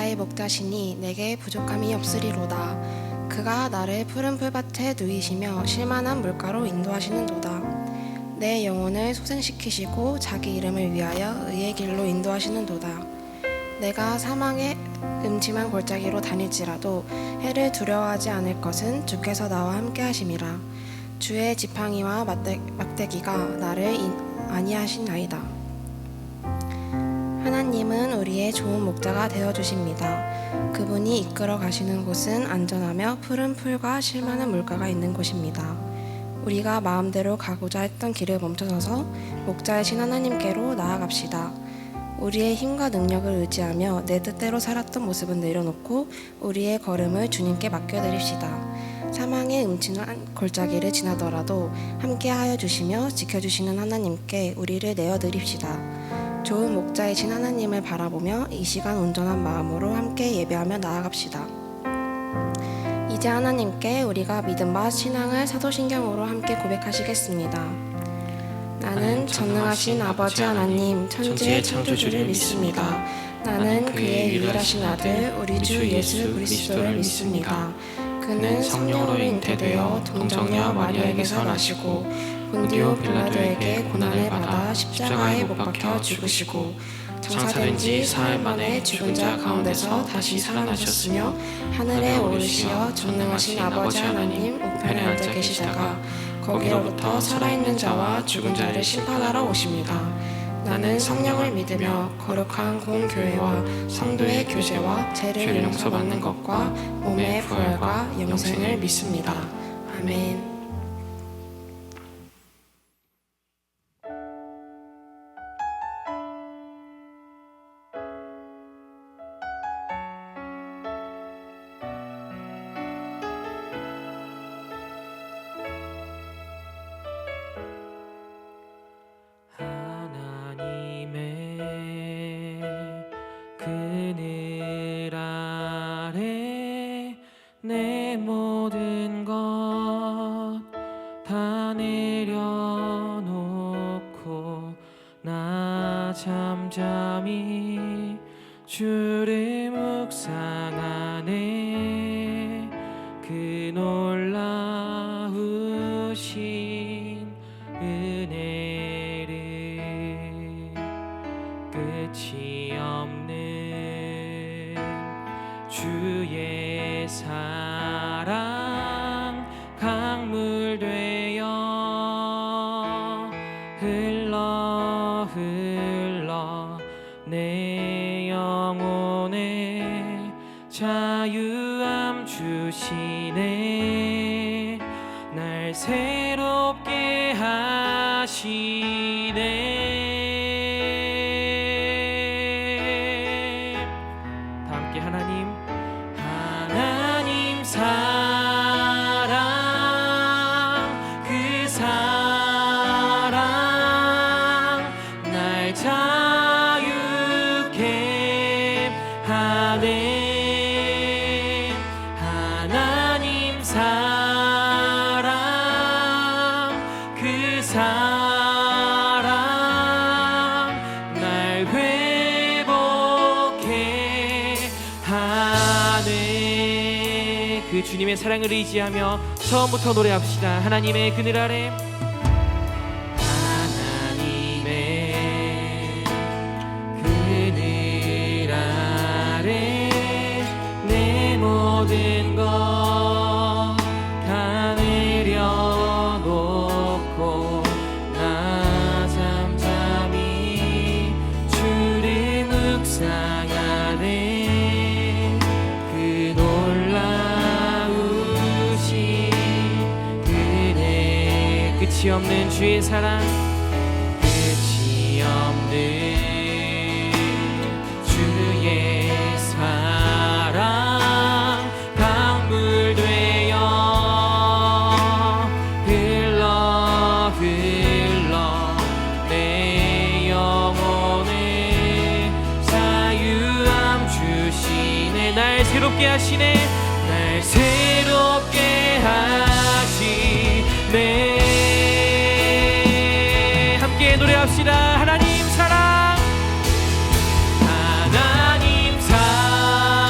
나의 목자시니 내게 부족함이 없으리로다. 그가 나를 푸른 풀밭에 누이시며 실만한 물가로 인도하시는도다. 내 영혼을 소생시키시고 자기 이름을 위하여 의의 길로 인도하시는도다. 내가 사망의 음침한 골짜기로 다닐지라도 해를 두려워하지 않을 것은 주께서 나와 함께 하심이라. 주의 지팡이와 막대기가 나를 안위하시나이다. 하나님은 우리의 좋은 목자가 되어주십니다. 그분이 이끌어 가시는 곳은 안전하며 푸른 풀과 실만한 물가가 있는 곳입니다. 우리가 마음대로 가고자 했던 길을 멈춰서서 목자이신 하나님께로 나아갑시다. 우리의 힘과 능력을 의지하며 내 뜻대로 살았던 모습은 내려놓고 우리의 걸음을 주님께 맡겨드립시다. 사망의 음침한 골짜기를 지나더라도 함께하여 주시며 지켜주시는 하나님께 우리를 내어드립시다. 좋은 목자이신 하나님을 바라보며 이 시간 온전한 마음으로 함께 예배하며 나아갑시다. 이제 하나님께 우리가 믿음과 신앙을 사도신경으로 함께 고백하시겠습니다. 나는 전능하신 아버지 하나님 천지의 창조주를 믿습니다. 나는 그의 유일하신 아들 우리 주 예수 그리스도를 믿습니다. 그는 성령으로 잉태되어 동정녀 마리아에게서 나시고 본디오 빌라도에게 고난을 받아 십자가에 못 박혀 죽으시고 장사된 지 사흘 만에 죽은 자 가운데서 다시 살아나셨으며 하늘에 오르시어 전능하신 아버지 하나님 우편에 앉아 계시다가 거기로부터 살아있는 자와 죽은 자를 심판하러 오십니다. 나는 성령을 믿으며 거룩한 공교회와 성도의 교제와 죄를 용서받는 것과 몸의 부활과 영생을 믿습니다. 아멘. 그늘 아래 내 모든 것 다 내려놓고 나 잠잠히 주를 묵상하네. 그 놀라우신 은혜를 끝이 없는 주의 사랑 강물 되어 흘러 내 영혼에 자유함 주시네. 날 새롭게 하시네. 하나님 사랑 그 사랑 날 자유케 하네. 하나님 사랑 그 사랑 날 회복해 하네. 그 주님의 사랑을 의지하며 처음부터 노래합시다. 하나님의 그늘 아래 하나님의 그늘 아래 내 모든 것 다 내려놓고 나 잠잠히 주를 묵상하네. 그 놀라우신 은혜 끝이 없는 주의 사랑 끝이 없는 주의 사랑 강물 되어 흘러 내 영혼에 자유함 주시네. 날 새롭게 하시네. 날 새롭게 하시네. 함께 노래합시다. 하나님 사랑 하나님 사랑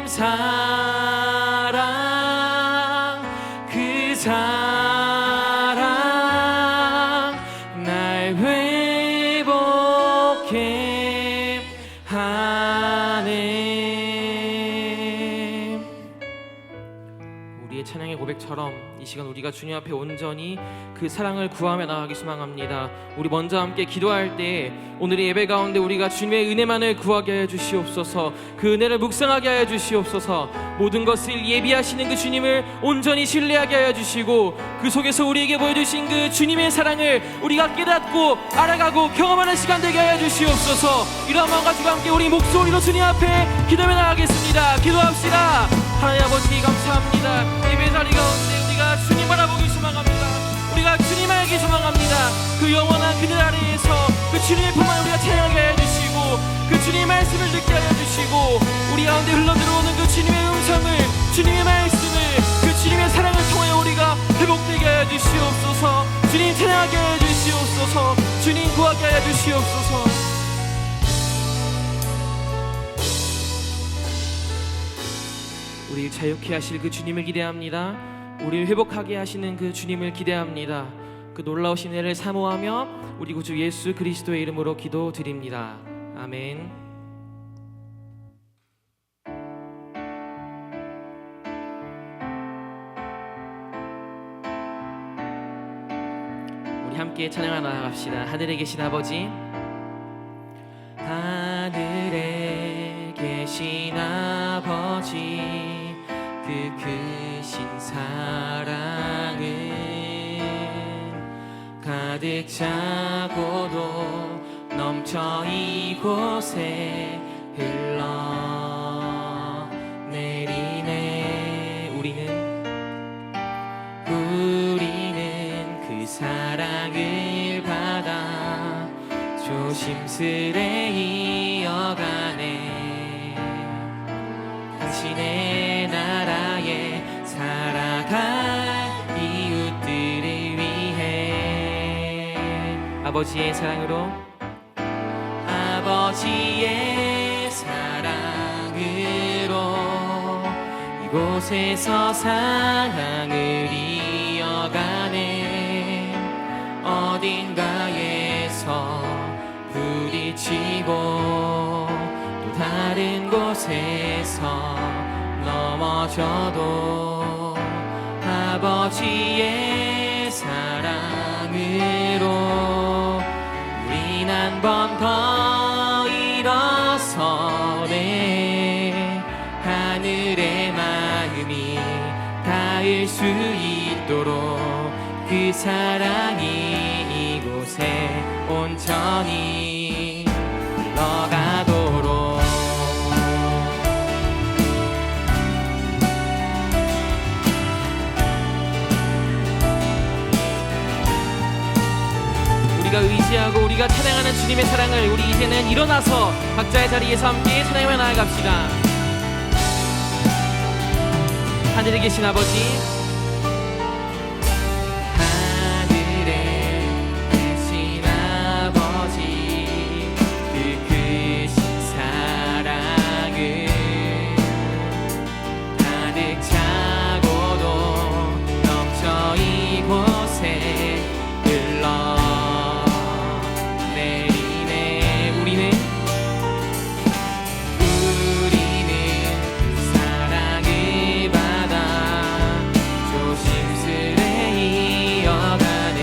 사랑 그 사랑 날 회복해 하네. 우리의 찬양의 고백처럼 이 시간 우리가 주님 앞에 온전히 그 사랑을 구하며 나아가기 소망합니다. 우리 먼저 함께 기도할 때 오늘의 예배 가운데 우리가 주님의 은혜만을 구하게 하여 주시옵소서. 그 은혜를 묵상하게 하여 주시옵소서. 모든 것을 예비하시는 그 주님을 온전히 신뢰하게 하여 주시고 그 속에서 우리에게 보여주신 그 주님의 사랑을 우리가 깨닫고 알아가고 경험하는 시간 되게 하여 주시옵소서. 이러한 마음 가지고 함께 우리 목소리로 주님 앞에 기도해 나가겠습니다. 기도합시다. 하나님 아버지 감사합니다. 예배 자리 가운데 우리가 주님 바라보기 소망합니다. 우리가 주님 알기 소망합니다. 그 영원한 그늘 아래에서 그 주님의 품만 우리가 찬양하게 하여 주시고 그 주님의 말씀을 듣게 하여 주시고 우리 가운데 흘러들어오는 그 주님의 음성을 주님의 말씀을 그 주님의 사랑을 통해 우리가 회복되게 하여 주시옵소서. 주님 찬양하게 하여 주시옵소서. 주님 구하게 하여 주시옵소서. 우리를 자유케 하실 그 주님을 기대합니다. 우리를 회복하게 하시는 그 주님을 기대합니다. 그 놀라우신 은혜를 사모하며 우리 구주 예수 그리스도의 이름으로 기도드립니다. 아멘. 우리 함께 찬양하며 나아갑시다. 하늘에 계신 아버지, 하늘에 계신 아버지, 그 크신 사랑은 가득 차고도 넘쳐 이곳에 흘러내리네. 우리는 그 사랑을 받아 조심스레 이어가네. 당신의 나라에 살아갈 이웃들을 위해 아버지의 사랑으로 이곳에서 사랑을 이어가네. 어딘가에서 부딪히고 또 다른 곳에서 넘어져도 아버지의 사랑으로 우린 한 번 더 일어서네. 하늘의 마음이 닿을 수 있도록 그 사랑이 이곳에 온전히 흘러가도록 우리가 의지하고 우리가 찬양하는 주님의 사랑을 우리 이제는 일어나서 각자의 자리에서 함께 찬양하며 나아갑시다. 하늘에 계신 아버지, 하늘에 계신 아버지, 그 크신 사랑을 가득 차고도 넘쳐 이곳에 흘러내리네. 우리는 사랑을 받아 조심스레 이어가네.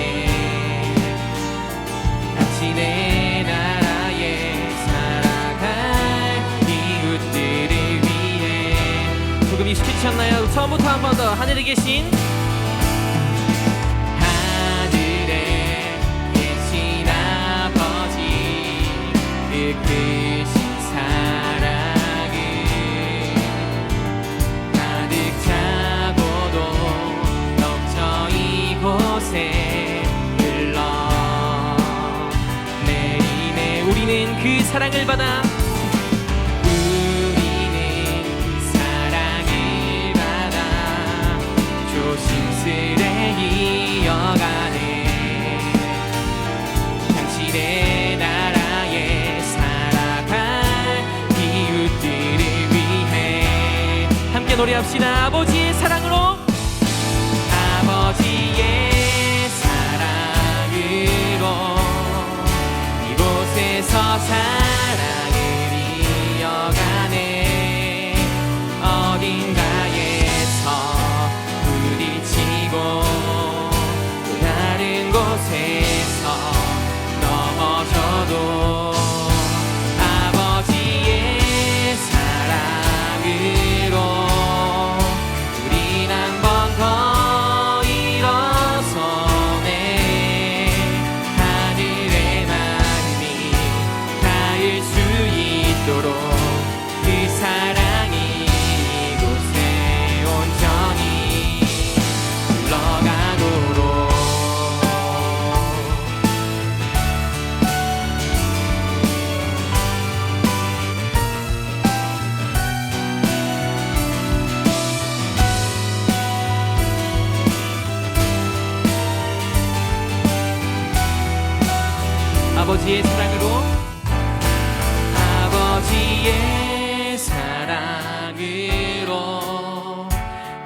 당신의 나라에 살아갈 이웃들을 위해. 조금 익숙해지셨나요? 처음부터 한 번 더. 하늘에 계신 그 크신 사랑을 가득 차고도 넘쳐 이곳에 흘러내리네. 우리는 그 사랑을 받아 조심스레 이어가네. 당신의 나라에 살아갈 이웃들을 위해 함께 노래합시다. 아버지의 사랑으로, 아버지의 사랑으로 이곳에서 사랑을 이어가네. 어딘가에서 부딪히고 또 다른 곳에서 넘어져도 아버지의 사랑으로 우린 한 번 더 일어서네. 하늘의 마음이 닿을 수 있도록 그 사랑이 이곳에 온전히 흘러가도록. 아버지의 사랑으로, 아버지의 사랑으로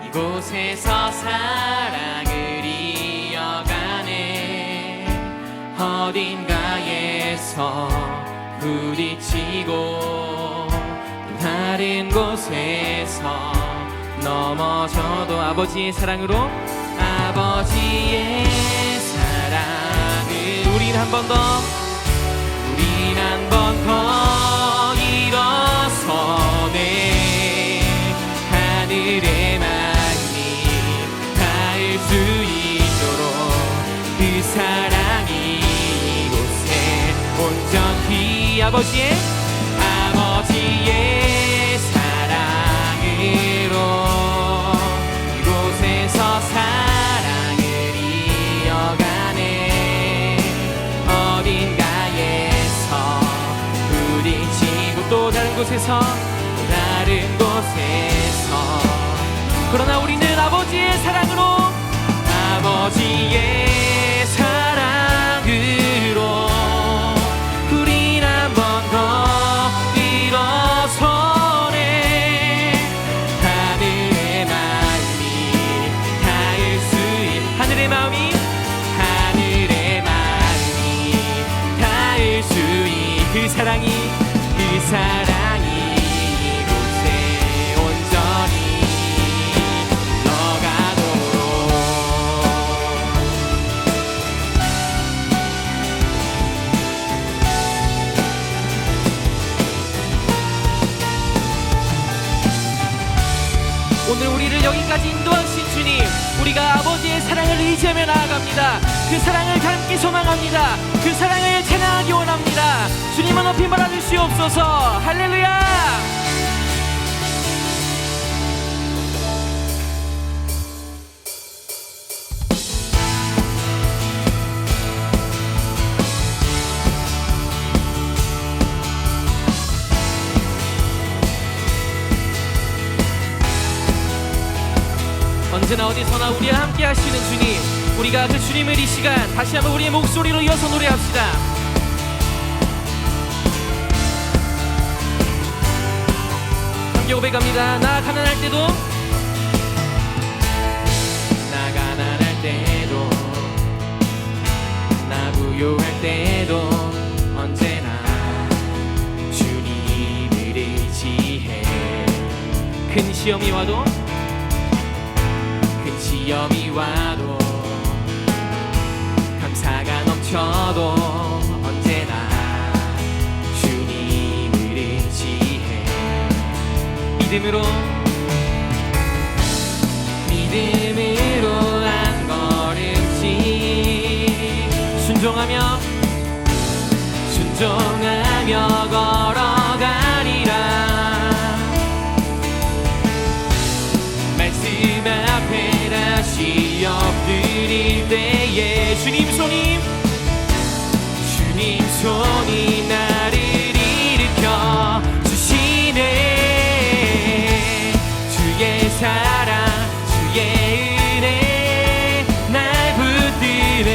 이곳에서 사랑을 이어가네. 어딘가에서 부딪히고 또 다른 곳에서 넘어져도 아버지의 사랑으로, 아버지의 사랑을 우린 한 번 더, 우린 한 번 더 일어서네. 하늘의 마음이 닿을 수 있도록 그 사랑이 이곳에 온전히 아버지의 사랑으로 이곳에서 사랑을 이어가네. 어딘가에서 부딪히고 또 다른 곳에서 또 다른 곳에서 그러나 우리는 아버지의 사랑으로, 아버지의 사랑으로 우린 한 번 더 일어서네. 하늘의 마음이 닿을 수 있는 하늘의 마음이 닿을 수 있는 그 사랑이 이곳에 온전히 흘러가도록. 오늘 우리를 여기까지 인도하신 주님, 우리가 아버지의 사랑을 의지하며 나아갑니다. 그 사랑을 함께 소망합니다. 그 사랑을 찬양하기 원합니다. 주님은 높이 말아줄 수 없어서. 할렐루야. 언제나 어디서나 우리와 함께 하시는 주님, 우리가 그 주님을 이 시간 다시 한번 우리의 목소리로 이어서 노래합시다. 함께 고백합니다. 나 가난할 때도, 나 가난할 때도, 나 부유할 때도 언제나 주님을 의지해. 큰 시험이 와도, 큰 시험이 와도, 감사가 넘쳐도 언제나 주님을 의지해. 믿음으로 한 걸음씩 순종하며 걸어가리라. 말씀 앞에 다시 엎드릴 때에 주님 손이 나를 일으켜 주시네. 주의 사랑, 주의 은혜 날 붙드네.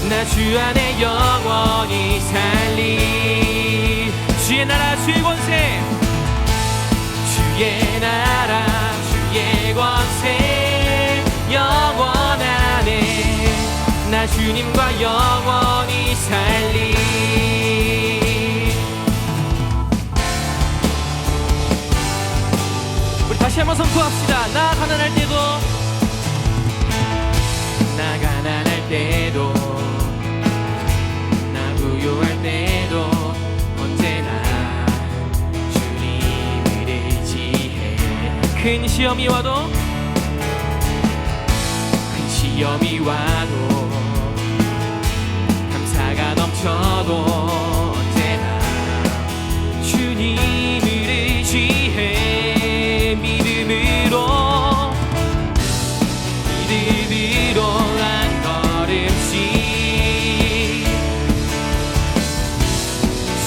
나 주 안에 영원히 살리. 주의 나라, 주의 권세, 주의 나라 주님과 영원히 살리. 우리 다시 한번 선포합시다. 나 가난할 때도, 나 가난할 때도, 나 부유할 때도 언제나 주님을 의지해. 큰 시험이 와도, 큰 시험이 와도, 감사가 넘쳐도 언제나 주님을 의지해. 믿음으로 한 걸음씩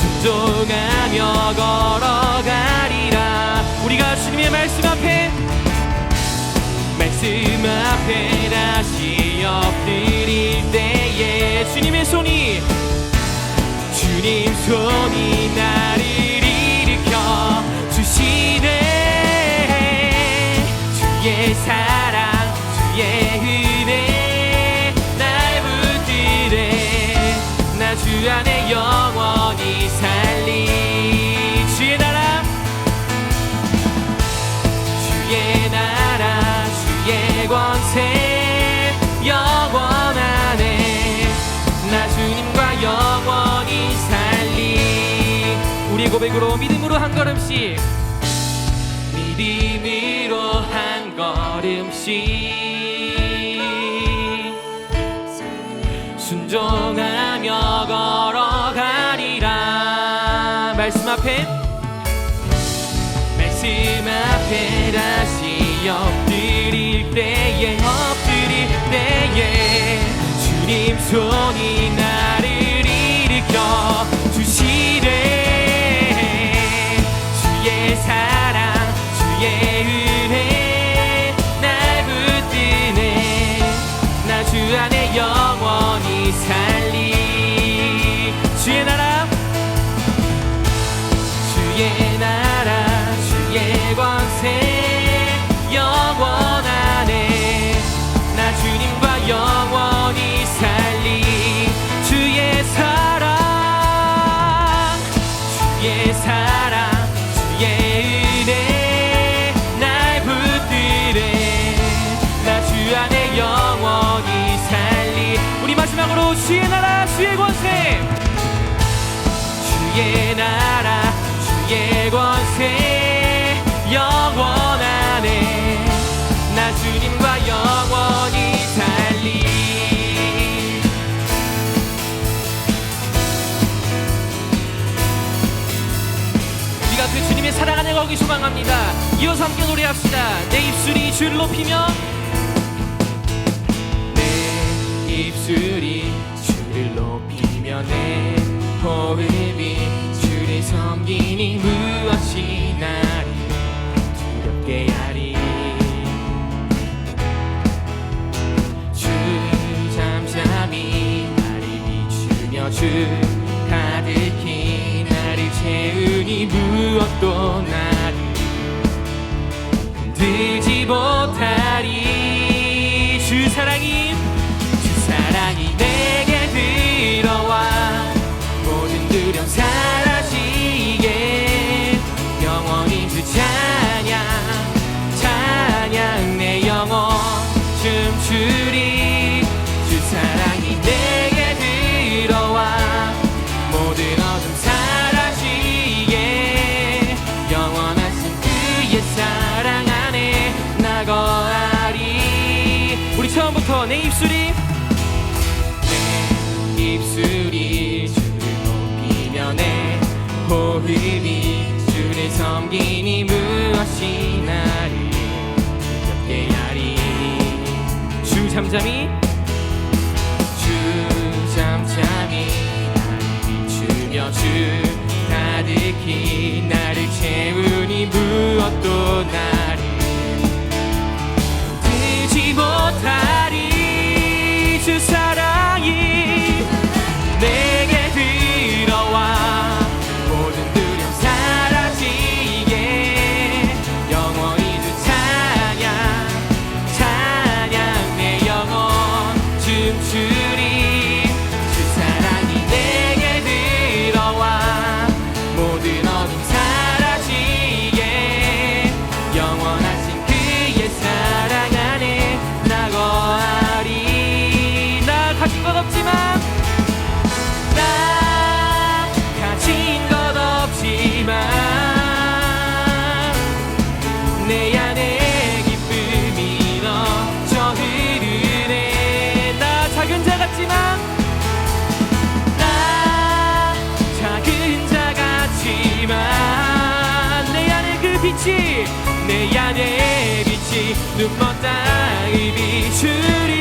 순종하며 걸어가리라. 우리가 주님의 말씀 앞에 다시 엎드릴 때에 주님 손이 나를 일으켜 주시네. 주의 사랑, 주의 은혜 날 붙들네. 나 주 안에 영원히 살리. 주의 나라, 주의 나라, 주의 권세 영원하네. 나 주님과 영원히 살리. 우리의 고백으로 믿음으로 한 걸음씩, 믿음으로 한 걸음씩 순종하며 걸어가리라. 말씀 앞에 다시 엎드릴 때에 주님 손이 나를 일으켜 주시네. 주의 사랑, 주의 은혜 날 붙드네. 나 주 안에 영원히 살리. 주의 나라, 주의 나라, 주의 권세 영원하네. 나 주님과 영원히 살리. 주의 사랑, 주의 사랑, 주의 은혜 날 붙들네. 나 주 안에 영원히 살리. 우리 마지막으로 주의 나라, 주의 권세, 주의 나라, 주의 권세 영원하네. 나 주님과 영원히 살리. 우리가 그 주님의 사랑 안에 거기 소망합니다. 이어서 함께 노래합시다. 내 입술이 주를 높이며, 내 입술이 주를 높이며, 내 호흡이 주를 섬기니 무엇이 나를 두렵게 하리. 주 잠잠히 나를 비추며 주 가득히 나를 채우니 무엇도 나를 흔들지 못하리. 주 사랑이 내게 들어와 모든 두려움 사라지게. 영원히 주 찬양 내 영혼 춤추리. 주 사랑이 내게 들어와 모든 어둠 사라지게. 영원하신 그의 사랑 안에 나 거하리. 우리 처음부터 내 입술이 주를 높이며, 내 호흡이 주를 섬기니 무엇이 나를 두렵게 하리. 주 잠잠히 나를 비추며 주 가득히 나를 채우니 무엇도 나를 들지 못하리. 주 사랑이 내게 들어와 모든 두려움 사라지게. 영원히 주 찬양 내 영혼 내 안에 빛이 눈먼 땅을 비추리.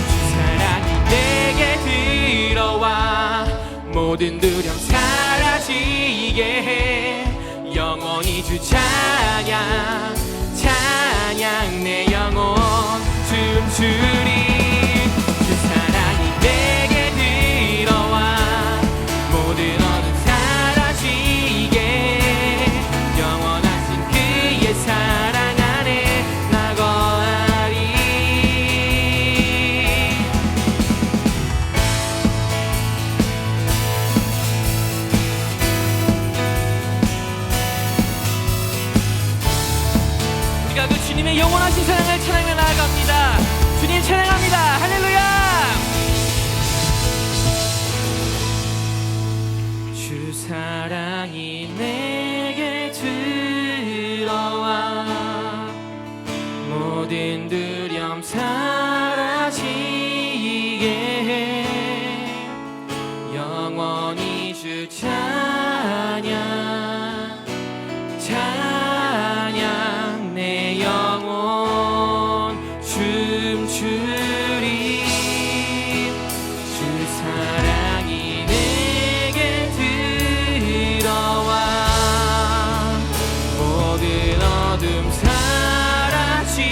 주 사랑이 내게 들어와 모든 두려움 사라지게 해. 영원히 주 찬양 찬양 내 영혼 춤추리. 주 사랑이 내게 들어와 모든 어둠 사라지게 영원하신 그의 사랑 안에 나 거하리. 우리가 그 주님의 영원하신 사랑을 찬양해 나아갑니다. 주님 찬양합니다. 할렐루야. 주 사랑이 내게 들어와 모든 두려움 사라지게 해. 영원히 주 찬양 찬양 내 영혼 춤추리. 주 사랑이 내게 들어와 모든 어둠 사라지게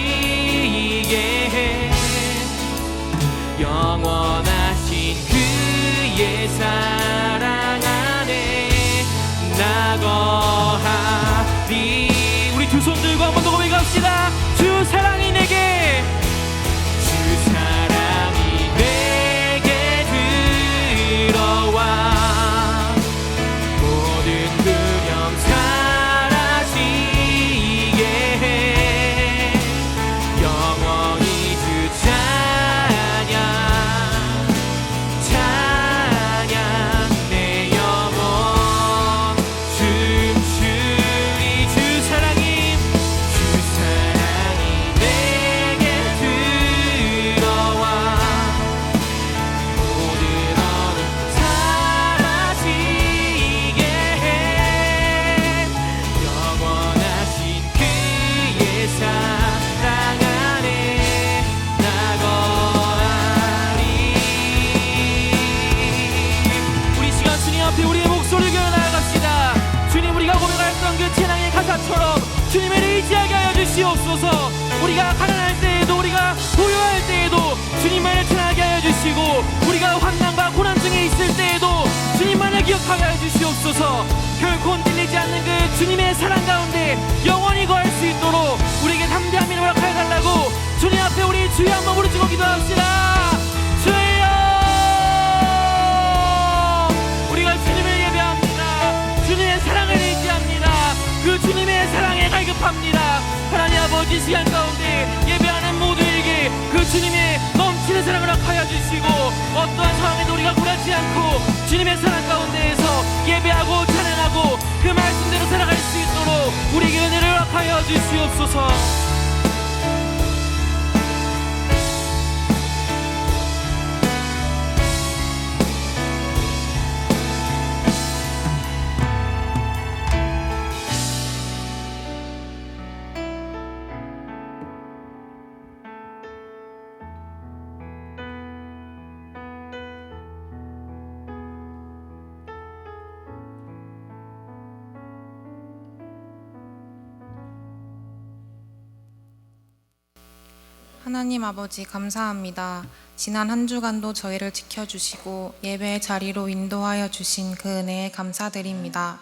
해. 영원하신 그의 사랑 안에 나 거하리. 우리 두 손 들고 한 번 더 고백합시다. 주 사랑이 내게 주 사랑이 내게 들어와 모든 두려움 사라지게 해. 영원히 주 찬양 찬양 내 영혼 춤추리. 주 사랑이 내게 들어와 모든 어둠 사라지게 해. 영원하신 그의 사랑 안에 나 거하리. 우리 시간 주님 앞에 우리의 목소리를 겨워 나아갑시다. 주님, 우리가 고백했던 그 찬양의 가사처럼 주님을 의지하게 하여 주시옵소서. 우리가 가난할 때에도 우리가 부유할 때에도 주님만을 찬양하게 하여 주시고 우리가 환난과 고난 중에 있을 때에도 주님만을 기억하게 하여 주시옵소서. 결코 흔들리지 않는 그 주님의 사랑 가운데 영원히 거할 수 있도록 우리에게 담대함이 허락하여 달라고 주님 앞에 우리 주여 한번 부르짖고 기도합시다. 주여, 우리가 주님을 예배합니다. 주님의 사랑을 의지합니다. 그 주님의 사랑에 갈급합니다. 하나님 아버지, 시간 가운데 예배하는 모두에게 그 주님의 넘치는 사랑을 허락하여 주시고 어떠한 상황에도 우리가 굴하지 않고 주님의 사랑 가운데에서 예배하고 찬양하고 그 말씀대로 살아갈 수 있도록 우리에게 은혜를 허락하여 주시옵소서. 하나님 아버지, 감사합니다. 지난 한 주간도 저희를 지켜주시고 예배의 자리로 인도하여 주신 그 은혜에 감사드립니다.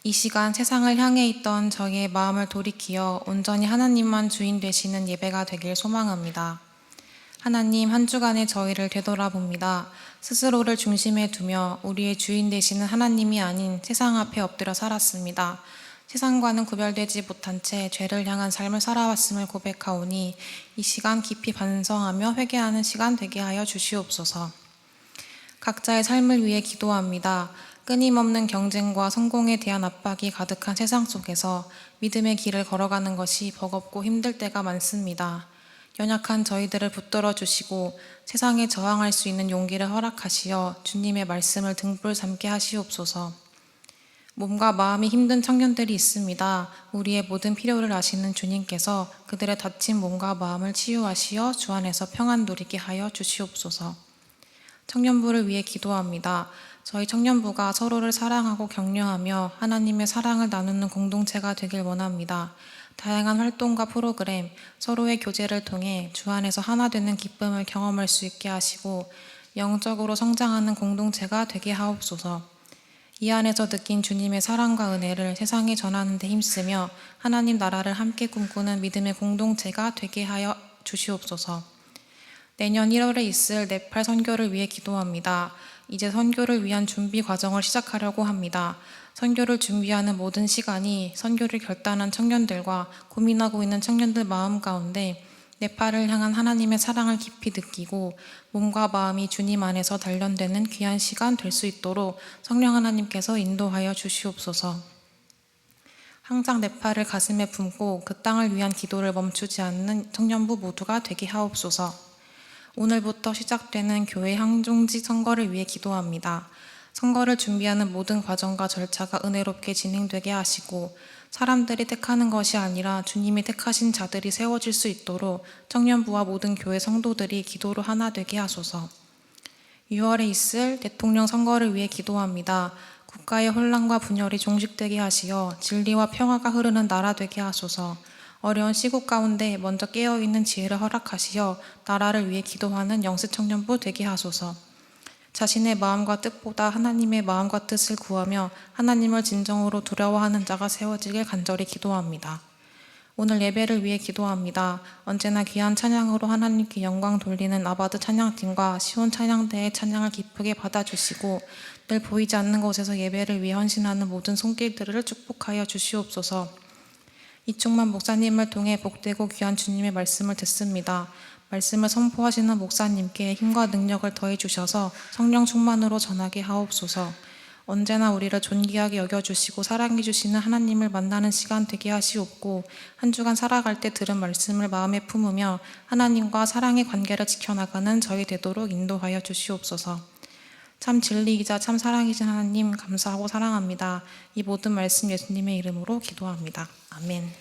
이 시간 세상을 향해 있던 저희의 마음을 돌이키어 온전히 하나님만 주인 되시는 예배가 되길 소망합니다. 하나님, 한 주간의 저희를 되돌아봅니다. 스스로를 중심에 두며 우리의 주인 되시는 하나님이 아닌 세상 앞에 엎드려 살았습니다. 세상과는 구별되지 못한 채 죄를 향한 삶을 살아왔음을 고백하오니 이 시간 깊이 반성하며 회개하는 시간 되게 하여 주시옵소서. 각자의 삶을 위해 기도합니다. 끊임없는 경쟁과 성공에 대한 압박이 가득한 세상 속에서 믿음의 길을 걸어가는 것이 버겁고 힘들 때가 많습니다. 연약한 저희들을 붙들어 주시고 세상에 저항할 수 있는 용기를 허락하시어 주님의 말씀을 등불 삼게 하시옵소서. 몸과 마음이 힘든 청년들이 있습니다. 우리의 모든 필요를 아시는 주님께서 그들의 다친 몸과 마음을 치유하시어 주 안에서 평안 누리게 하여 주시옵소서. 청년부를 위해 기도합니다. 저희 청년부가 서로를 사랑하고 격려하며 하나님의 사랑을 나누는 공동체가 되길 원합니다. 다양한 활동과 프로그램, 서로의 교제를 통해 주 안에서 하나 되는 기쁨을 경험할 수 있게 하시고 영적으로 성장하는 공동체가 되게 하옵소서. 이 안에서 느낀 주님의 사랑과 은혜를 세상에 전하는 데 힘쓰며 하나님 나라를 함께 꿈꾸는 믿음의 공동체가 되게 하여 주시옵소서. 내년 1월에 있을 네팔 선교를 위해 기도합니다. 이제 선교를 위한 준비 과정을 시작하려고 합니다. 선교를 준비하는 모든 시간이 선교를 결단한 청년들과 고민하고 있는 청년들 마음 가운데 네팔을 향한 하나님의 사랑을 깊이 느끼고 몸과 마음이 주님 안에서 단련되는 귀한 시간 될 수 있도록 성령 하나님께서 인도하여 주시옵소서. 항상 네팔을 가슴에 품고 그 땅을 위한 기도를 멈추지 않는 청년부 모두가 되게 하옵소서. 오늘부터 시작되는 교회 항종지 선거를 위해 기도합니다. 선거를 준비하는 모든 과정과 절차가 은혜롭게 진행되게 하시고 사람들이 택하는 것이 아니라 주님이 택하신 자들이 세워질 수 있도록 청년부와 모든 교회 성도들이 기도로 하나 되게 하소서. 6월에 있을 대통령 선거를 위해 기도합니다. 국가의 혼란과 분열이 종식되게 하시어 진리와 평화가 흐르는 나라 되게 하소서. 어려운 시국 가운데 먼저 깨어있는 지혜를 허락하시어 나라를 위해 기도하는 영세 청년부 되게 하소서. 자신의 마음과 뜻보다 하나님의 마음과 뜻을 구하며 하나님을 진정으로 두려워하는 자가 세워지길 간절히 기도합니다. 오늘 예배를 위해 기도합니다. 언제나 귀한 찬양으로 하나님께 영광 돌리는 아바드 찬양팀과 시온 찬양대의 찬양을 기쁘게 받아주시고 늘 보이지 않는 곳에서 예배를 위해 헌신하는 모든 손길들을 축복하여 주시옵소서. 이충만 목사님을 통해 복되고 귀한 주님의 말씀을 듣습니다. 말씀을 선포하시는 목사님께 힘과 능력을 더해 주셔서 성령 충만으로 전하게 하옵소서. 언제나 우리를 존귀하게 여겨주시고 사랑해 주시는 하나님을 만나는 시간 되게 하시옵고 한 주간 살아갈 때 들은 말씀을 마음에 품으며 하나님과 사랑의 관계를 지켜나가는 저희 되도록 인도하여 주시옵소서. 참 진리이자 참 사랑이신 하나님 감사하고 사랑합니다. 이 모든 말씀 예수님의 이름으로 기도합니다. 아멘.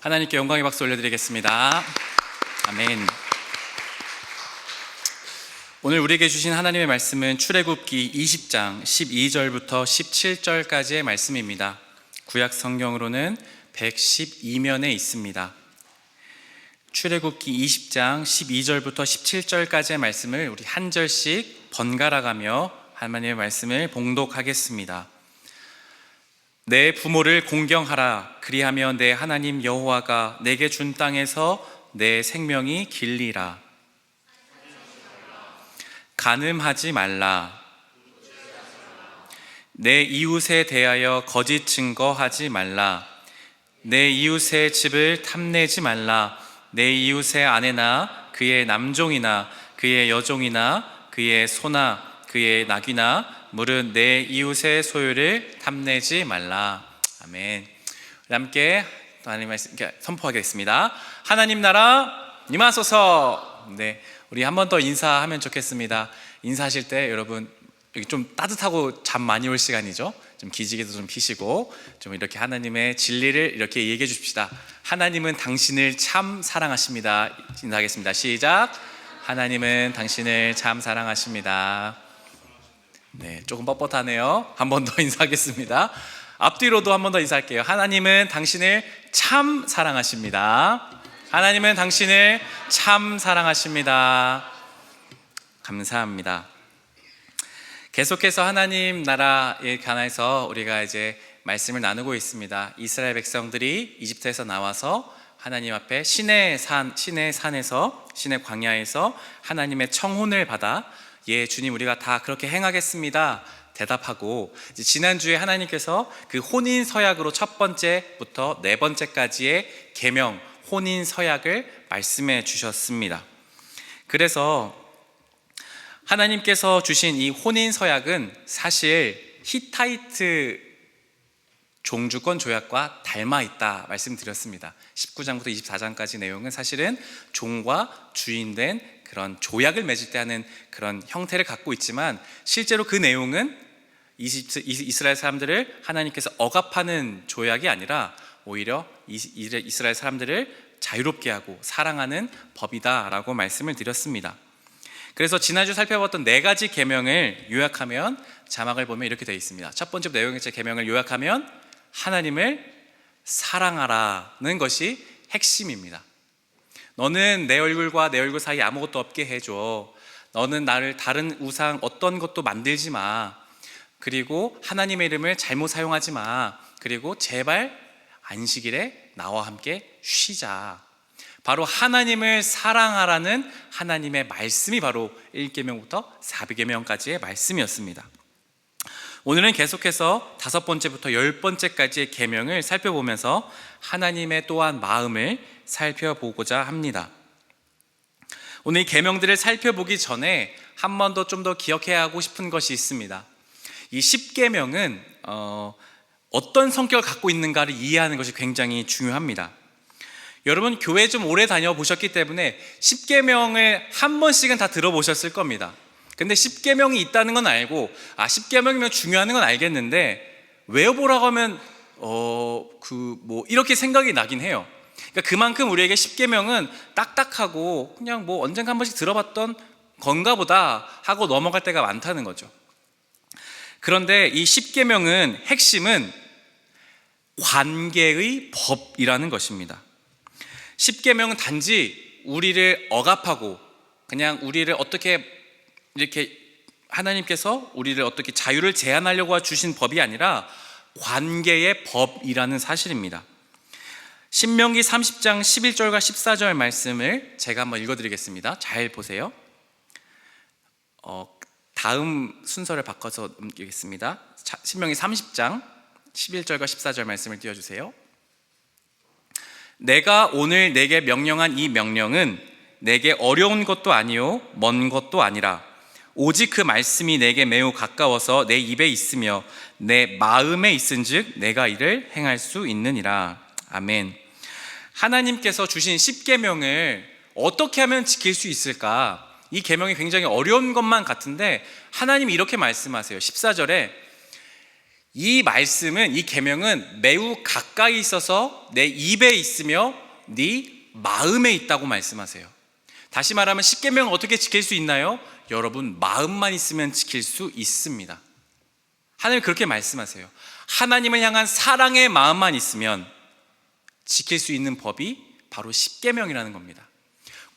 하나님께 영광의 박수 올려드리겠습니다. 아멘. 오늘 우리에게 주신 하나님의 말씀은 출애굽기 20장 12절부터 17절까지의 말씀입니다. 구약 성경으로는 112면에 있습니다. 출애굽기 20장 12절부터 17절까지의 말씀을 우리 한 절씩 번갈아 가며 하나님의 말씀을 봉독하겠습니다. 내 부모를 공경하라. 그리하면 내 하나님 여호와가 내게 준 땅에서 내 생명이 길리라. 간음하지 말라. 내 이웃에 대하여 거짓 증거하지 말라. 내 이웃의 집을 탐내지 말라. 내 이웃의 아내나 그의 남종이나 그의 여종이나 그의 소나 그의 낙이나 물은 내 이웃의 소유를 탐내지 말라. 아멘. 우리 함께 하나님 말씀 선포하겠습니다. 하나님 나라 임하소서. 네, 우리 한 번 더 인사하면 좋겠습니다. 인사하실 때 여러분 여기 좀 따뜻하고 잠 많이 올 시간이죠. 좀 기지개도 좀 피시고 좀 이렇게 하나님의 진리를 이렇게 얘기해 주십시다. 하나님은 당신을 참 사랑하십니다. 인사하겠습니다. 시작. 하나님은 당신을 참 사랑하십니다. 네, 조금 뻣뻣하네요. 한 번 더 인사하겠습니다. 앞뒤로도 한 번 더 인사할게요. 하나님은 당신을 참 사랑하십니다. 하나님은 당신을 참 사랑하십니다. 감사합니다. 계속해서 하나님 나라에 관해서 우리가 이제 말씀을 나누고 있습니다. 이스라엘 백성들이 이집트에서 나와서 하나님 앞에 신의 산에서 신의 광야에서 하나님의 청혼을 받아 예 주님 우리가 다 그렇게 행하겠습니다 대답하고, 이제 지난주에 하나님께서 그 혼인 서약으로 첫 번째부터 네 번째까지의 계명 혼인 서약을 말씀해 주셨습니다. 그래서 하나님께서 주신 이 혼인 서약은 사실 히타이트 종주권 조약과 닮아 있다 말씀드렸습니다. 19장부터 24장까지 내용은 사실은 종과 주인 된 그런 조약을 맺을 때 하는 그런 형태를 갖고 있지만, 실제로 그 내용은 이스라엘 사람들을 하나님께서 억압하는 조약이 아니라 오히려 이스라엘 사람들을 자유롭게 하고 사랑하는 법이다라고 말씀을 드렸습니다. 그래서 지난주 살펴봤던 네 가지 계명을 요약하면 자막을 보면 이렇게 되어 있습니다. 첫 번째 내용의 계명을 요약하면 하나님을 사랑하라는 것이 핵심입니다. 너는 내 얼굴과 내 얼굴 사이에 아무것도 없게 해줘. 너는 나를 다른 우상 어떤 것도 만들지 마. 그리고 하나님의 이름을 잘못 사용하지 마. 그리고 제발 안식일에 나와 함께 쉬자. 바로 하나님을 사랑하라는 하나님의 말씀이 바로 1계명부터 4계명까지의 말씀이었습니다. 오늘은 계속해서 5번째부터 10번째까지의 계명을 살펴보면서 하나님의 또한 마음을 살펴보고자 합니다. 오늘 이 계명들을 살펴보기 전에 한 번 더 좀 더 기억해야 하고 싶은 것이 있습니다. 이 10계명은 어떤 성격을 갖고 있는가를 이해하는 것이 굉장히 중요합니다. 여러분 교회 좀 오래 다녀보셨기 때문에 10계명을 한 번씩은 다 들어보셨을 겁니다. 근데 10계명이 있다는 건 알고 10계명이면 중요하는 건 알겠는데 외워보라고 하면 이렇게 생각이 나긴 해요. 그러니까 그만큼 우리에게 10계명은 딱딱하고 그냥 언젠가 한 번씩 들어봤던 건가 보다 하고 넘어갈 때가 많다는 거죠. 그런데 이 10계명은 핵심은 관계의 법이라는 것입니다. 10계명은 단지 우리를 억압하고 그냥 우리를 어떻게 이렇게 하나님께서 우리를 어떻게 자유를 제한하려고 주신 법이 아니라 관계의 법이라는 사실입니다. 신명기 30장 11절과 14절 말씀을 제가 한번 읽어드리겠습니다. 잘 보세요. 다음 순서를 바꿔서 넘기겠습니다. 신명기 30장 11절과 14절 말씀을 띄워주세요. 내가 오늘 내게 명령한 이 명령은 내게 어려운 것도 아니요 먼 것도 아니라 오직 그 말씀이 내게 매우 가까워서 내 입에 있으며 내 마음에 있은즉 내가 이를 행할 수 있느니라. 아멘. 하나님께서 주신 10계명을 어떻게 하면 지킬 수 있을까? 이 계명이 굉장히 어려운 것만 같은데 하나님이 이렇게 말씀하세요. 14절에 이 말씀은, 이 계명은 매우 가까이 있어서 내 입에 있으며 네 마음에 있다고 말씀하세요. 다시 말하면 10계명을 어떻게 지킬 수 있나요? 여러분, 마음만 있으면 지킬 수 있습니다. 하나님 그렇게 말씀하세요. 하나님을 향한 사랑의 마음만 있으면 지킬 수 있는 법이 바로 10계명이라는 겁니다.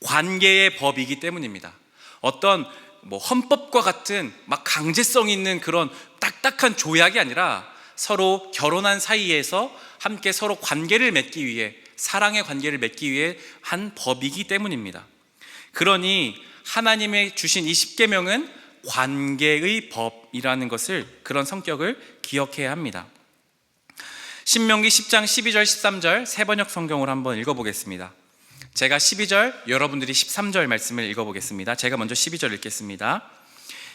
관계의 법이기 때문입니다. 어떤 헌법과 같은 막 강제성 있는 그런 딱딱한 조약이 아니라 서로 결혼한 사이에서 함께 서로 관계를 맺기 위해, 사랑의 관계를 맺기 위해 한 법이기 때문입니다. 그러니 하나님의 주신 이 10계명은 관계의 법이라는 것을, 그런 성격을 기억해야 합니다. 신명기 10장 12절 13절 세번역 성경으로 한번 읽어보겠습니다. 제가 12절, 여러분들이 13절 말씀을 읽어보겠습니다. 제가 먼저 12절 읽겠습니다.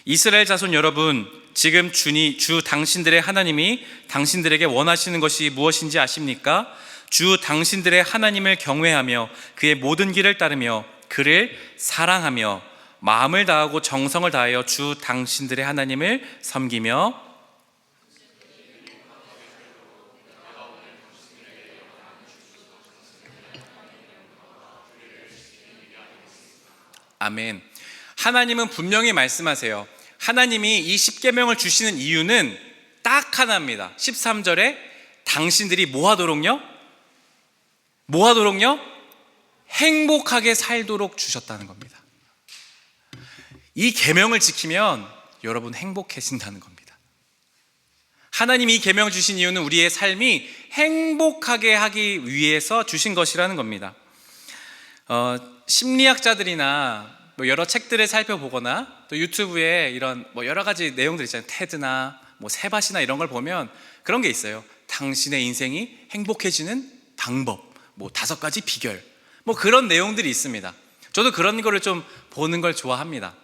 이스라엘 자손 여러분, 지금 주 당신들의 하나님이 당신들에게 원하시는 것이 무엇인지 아십니까? 주 당신들의 하나님을 경외하며 그의 모든 길을 따르며 그를 사랑하며 마음을 다하고 정성을 다하여 주 당신들의 하나님을 섬기며 아멘. 하나님은 분명히 말씀하세요. 하나님이 이 10계명을 주시는 이유는 딱 하나입니다. 13절에 당신들이 뭐 하도록요? 행복하게 살도록 주셨다는 겁니다. 이 계명을 지키면 여러분 행복해진다는 겁니다. 하나님이 이 계명을 주신 이유는 우리의 삶이 행복하게 하기 위해서 주신 것이라는 겁니다. 심리학자들이나 여러 책들을 살펴보거나 또 유튜브에 이런 여러 가지 내용들 있잖아요. 테드나 세바시나 이런 걸 보면 그런 게 있어요. 당신의 인생이 행복해지는 방법, 5가지 비결, 그런 내용들이 있습니다. 저도 그런 거를 좀 보는 걸 좋아합니다.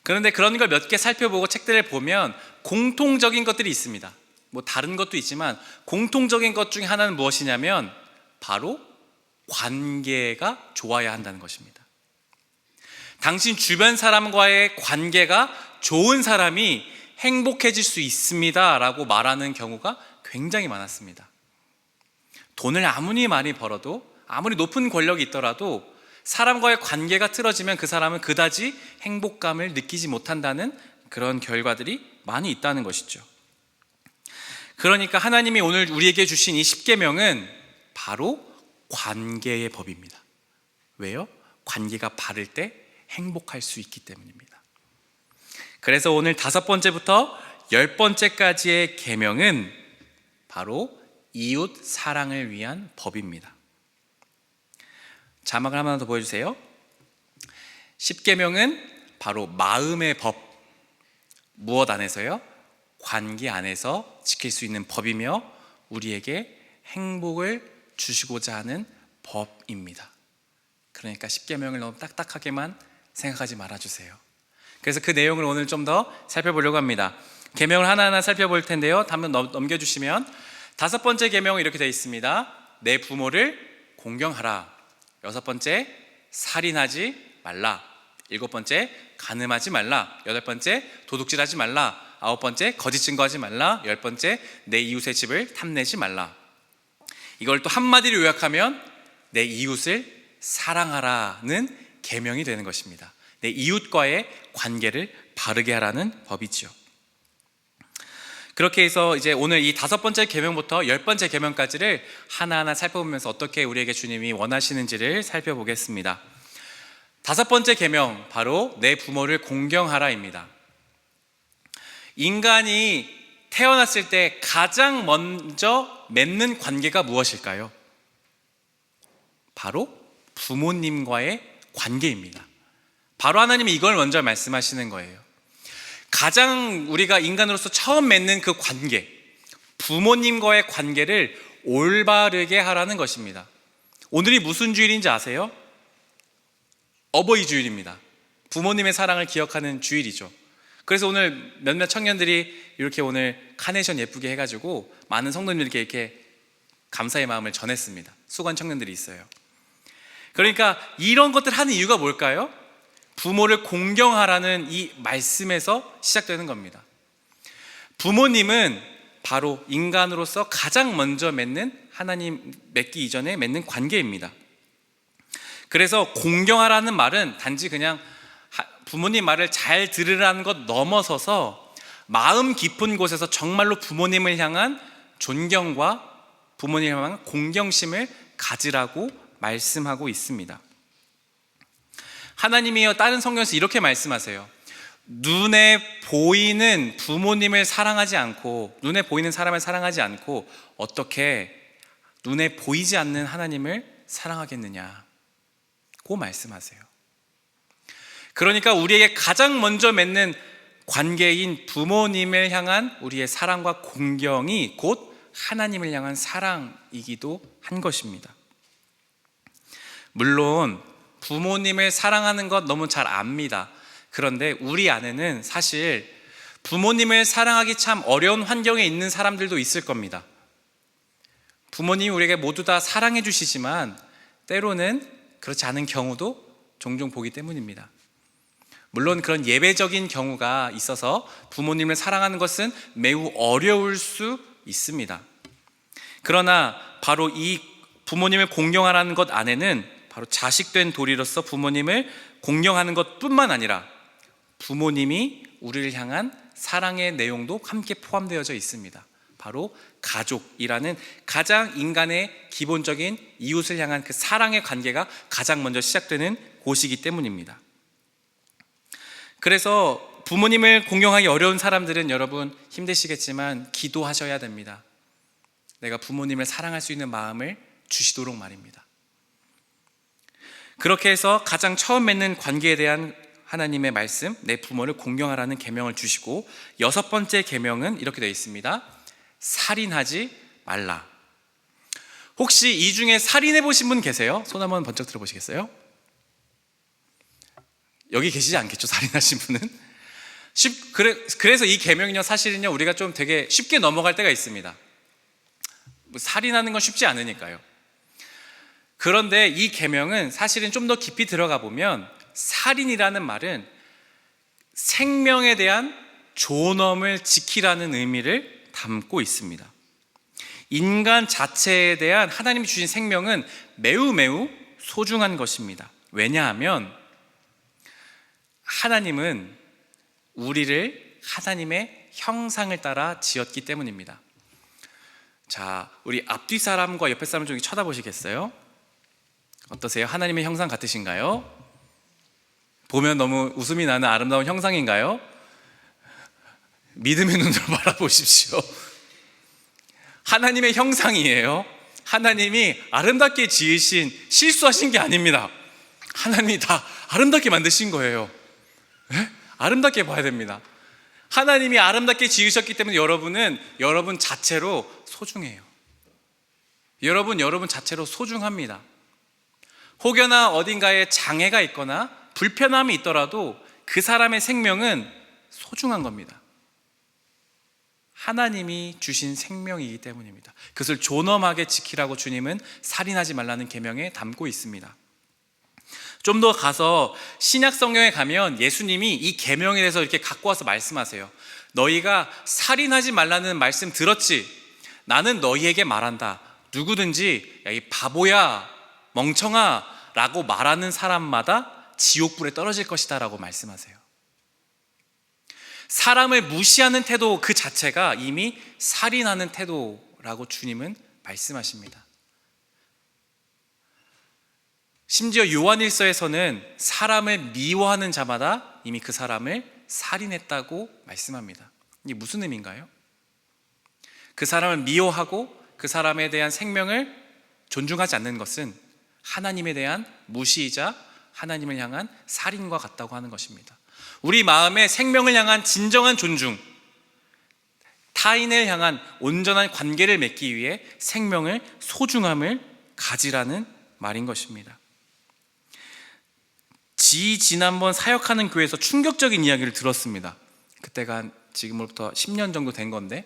그런데 그런 걸 몇 개 살펴보고 책들을 보면 공통적인 것들이 있습니다. 다른 것도 있지만 공통적인 것 중에 하나는 무엇이냐면 바로 관계가 좋아야 한다는 것입니다. 당신 주변 사람과의 관계가 좋은 사람이 행복해질 수 있습니다 라고 말하는 경우가 굉장히 많았습니다. 돈을 아무리 많이 벌어도, 아무리 높은 권력이 있더라도 사람과의 관계가 틀어지면 그 사람은 그다지 행복감을 느끼지 못한다는 그런 결과들이 많이 있다는 것이죠. 그러니까 하나님이 오늘 우리에게 주신 이 10계명은 바로 관계의 법입니다. 왜요? 관계가 바를 때 행복할 수 있기 때문입니다. 그래서 오늘 5번째부터 10번째까지의 계명은 바로 이웃 사랑을 위한 법입니다. 자막을 하나 더 보여주세요. 10계명은 바로 마음의 법, 무엇 안에서요? 관계 안에서 지킬 수 있는 법이며 우리에게 행복을 주시고자 하는 법입니다. 그러니까 10계명을 너무 딱딱하게만 생각하지 말아주세요. 그래서 그 내용을 오늘 좀 더 살펴보려고 합니다. 계명을 하나하나 살펴볼 텐데요. 한번 넘겨주시면 5번째 계명은 이렇게 되어 있습니다. 내 부모를 공경하라. 6번째, 살인하지 말라. 7번째, 간음하지 말라. 8번째, 도둑질하지 말라. 9번째, 거짓 증거하지 말라. 10번째, 내 이웃의 집을 탐내지 말라. 이걸 또 한마디로 요약하면 내 이웃을 사랑하라는 계명이 되는 것입니다. 내 이웃과의 관계를 바르게 하라는 법이죠. 그렇게 해서 이제 오늘 이 5번째 계명부터 10번째 계명까지를 하나하나 살펴보면서 어떻게 우리에게 주님이 원하시는지를 살펴보겠습니다. 5번째 계명, 바로 내 부모를 공경하라입니다. 인간이 태어났을 때 가장 먼저 맺는 관계가 무엇일까요? 바로 부모님과의 관계입니다. 바로 하나님이 이걸 먼저 말씀하시는 거예요. 가장 우리가 인간으로서 처음 맺는 그 관계, 부모님과의 관계를 올바르게 하라는 것입니다. 오늘이 무슨 주일인지 아세요? 어버이 주일입니다. 부모님의 사랑을 기억하는 주일이죠. 그래서 오늘 몇몇 청년들이 이렇게 오늘 카네이션 예쁘게 해가지고 많은 성도님들께 이렇게 감사의 마음을 전했습니다. 수고한 청년들이 있어요. 그러니까 이런 것들 하는 이유가 뭘까요? 부모를 공경하라는 이 말씀에서 시작되는 겁니다. 부모님은 바로 인간으로서 가장 먼저 맺는, 하나님 맺기 이전에 맺는 관계입니다. 그래서 공경하라는 말은 단지 그냥 부모님 말을 잘 들으라는 것 넘어서서 마음 깊은 곳에서 정말로 부모님을 향한 존경과 부모님을 향한 공경심을 가지라고 말씀하고 있습니다. 하나님이요, 다른 성경에서 이렇게 말씀하세요. 눈에 보이는 부모님을 사랑하지 않고, 눈에 보이는 사람을 사랑하지 않고 어떻게 눈에 보이지 않는 하나님을 사랑하겠느냐 고 말씀하세요. 그러니까 우리에게 가장 먼저 맺는 관계인 부모님을 향한 우리의 사랑과 공경이 곧 하나님을 향한 사랑이기도 한 것입니다. 물론 부모님을 사랑하는 것 너무 잘 압니다. 그런데 우리 안에는 사실 부모님을 사랑하기 참 어려운 환경에 있는 사람들도 있을 겁니다. 부모님이 우리에게 모두 다 사랑해 주시지만 때로는 그렇지 않은 경우도 종종 보기 때문입니다. 물론 그런 예외적인 경우가 있어서 부모님을 사랑하는 것은 매우 어려울 수 있습니다. 그러나 바로 이 부모님을 공경하라는 것 안에는 바로 자식된 도리로서 부모님을 공경하는 것뿐만 아니라 부모님이 우리를 향한 사랑의 내용도 함께 포함되어져 있습니다. 바로 가족이라는 가장 인간의 기본적인 이웃을 향한 그 사랑의 관계가 가장 먼저 시작되는 곳이기 때문입니다. 그래서 부모님을 공경하기 어려운 사람들은 여러분 힘드시겠지만 기도하셔야 됩니다. 내가 부모님을 사랑할 수 있는 마음을 주시도록 말입니다. 그렇게 해서 가장 처음 맺는 관계에 대한 하나님의 말씀, 내 부모를 공경하라는 계명을 주시고, 6번째 계명은 이렇게 되어 있습니다. 살인하지 말라. 혹시 이 중에 살인해 보신 분 계세요? 손 한번 번쩍 들어 보시겠어요? 여기 계시지 않겠죠, 살인하신 분은? 그래서 이 계명은요, 사실은요, 우리가 좀 되게 쉽게 넘어갈 때가 있습니다. 살인하는 건 쉽지 않으니까요. 그런데 이 계명은 사실은 좀 더 깊이 들어가 보면 살인이라는 말은 생명에 대한 존엄을 지키라는 의미를 담고 있습니다. 인간 자체에 대한 하나님이 주신 생명은 매우 매우 소중한 것입니다. 왜냐하면 하나님은 우리를 하나님의 형상을 따라 지었기 때문입니다. 자, 우리 앞뒤 사람과 옆에 사람 좀 쳐다보시겠어요? 어떠세요? 하나님의 형상 같으신가요? 보면 너무 웃음이 나는 아름다운 형상인가요? 믿음의 눈으로 바라보십시오. 하나님의 형상이에요. 하나님이 아름답게 지으신, 실수하신 게 아닙니다. 하나님이 다 아름답게 만드신 거예요. 네? 아름답게 봐야 됩니다. 하나님이 아름답게 지으셨기 때문에 여러분은 여러분 자체로 소중해요. 여러분 자체로 소중합니다. 혹여나 어딘가에 장애가 있거나 불편함이 있더라도 그 사람의 생명은 소중한 겁니다. 하나님이 주신 생명이기 때문입니다. 그것을 존엄하게 지키라고 주님은 살인하지 말라는 계명에 담고 있습니다. 좀 더 가서 신약 성경에 가면 예수님이 이 계명에 대해서 이렇게 갖고 와서 말씀하세요. 너희가 살인하지 말라는 말씀 들었지? 나는 너희에게 말한다. 누구든지 야, 이 바보야, 멍청아 라고 말하는 사람마다 지옥불에 떨어질 것이다 라고 말씀하세요. 사람을 무시하는 태도 그 자체가 이미 살인하는 태도라고 주님은 말씀하십니다. 심지어 요한일서에서는 사람을 미워하는 자마다 이미 그 사람을 살인했다고 말씀합니다. 이게 무슨 의미인가요? 그 사람을 미워하고 그 사람에 대한 생명을 존중하지 않는 것은 하나님에 대한 무시이자 하나님을 향한 살인과 같다고 하는 것입니다. 우리 마음에 생명을 향한 진정한 존중, 타인을 향한 온전한 관계를 맺기 위해 생명을 소중함을 가지라는 말인 것입니다. 지난번 사역하는 교회에서 충격적인 이야기를 들었습니다. 그때가 지금으로부터 10년 정도 된 건데,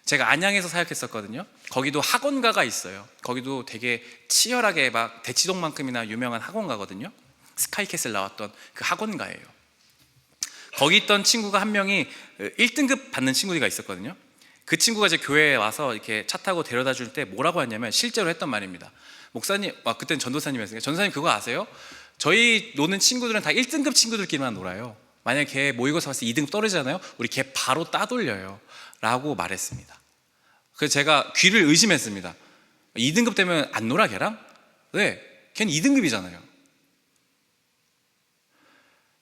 제가 안양에서 사역했었거든요. 거기도 학원가가 있어요. 거기도 되게 치열하게 막 대치동만큼이나 유명한 학원가거든요. 스카이캐슬 나왔던 그 학원가예요. 거기 있던 친구가 한 명이 1등급 받는 친구가 있었거든요. 그 친구가 이제 교회에 와서 이렇게 차 타고 데려다 줄 때 뭐라고 했냐면, 실제로 했던 말입니다. 목사님, 그때는 전도사님이었으니까, 전도사님 그거 아세요? 저희 노는 친구들은 다 1등급 친구들끼리만 놀아요. 만약에 걔 모의고사 봤을 때 2등급 떨어지잖아요. 우리 걔 바로 따돌려요 라고 말했습니다. 그래서 제가 귀를 의심했습니다. 2등급 되면 안 놀아 걔랑? 왜? 걔는 2등급이잖아요.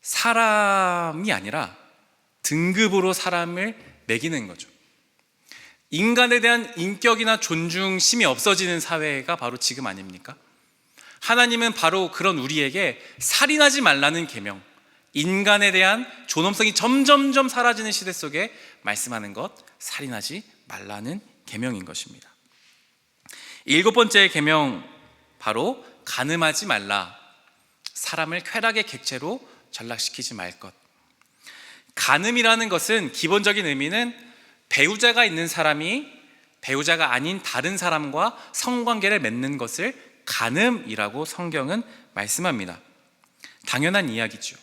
사람이 아니라 등급으로 사람을 매기는 거죠. 인간에 대한 인격이나 존중심이 없어지는 사회가 바로 지금 아닙니까? 하나님은 바로 그런 우리에게 살인하지 말라는 계명, 인간에 대한 존엄성이 점점점 사라지는 시대 속에 말씀하는 것, 살인하지 말라는 계명인 것입니다. 7번째 계명, 바로 간음하지 말라. 사람을 쾌락의 객체로 전락시키지 말 것. 간음이라는 것은 기본적인 의미는 배우자가 있는 사람이 배우자가 아닌 다른 사람과 성관계를 맺는 것을 간음이라고 성경은 말씀합니다. 당연한 이야기죠.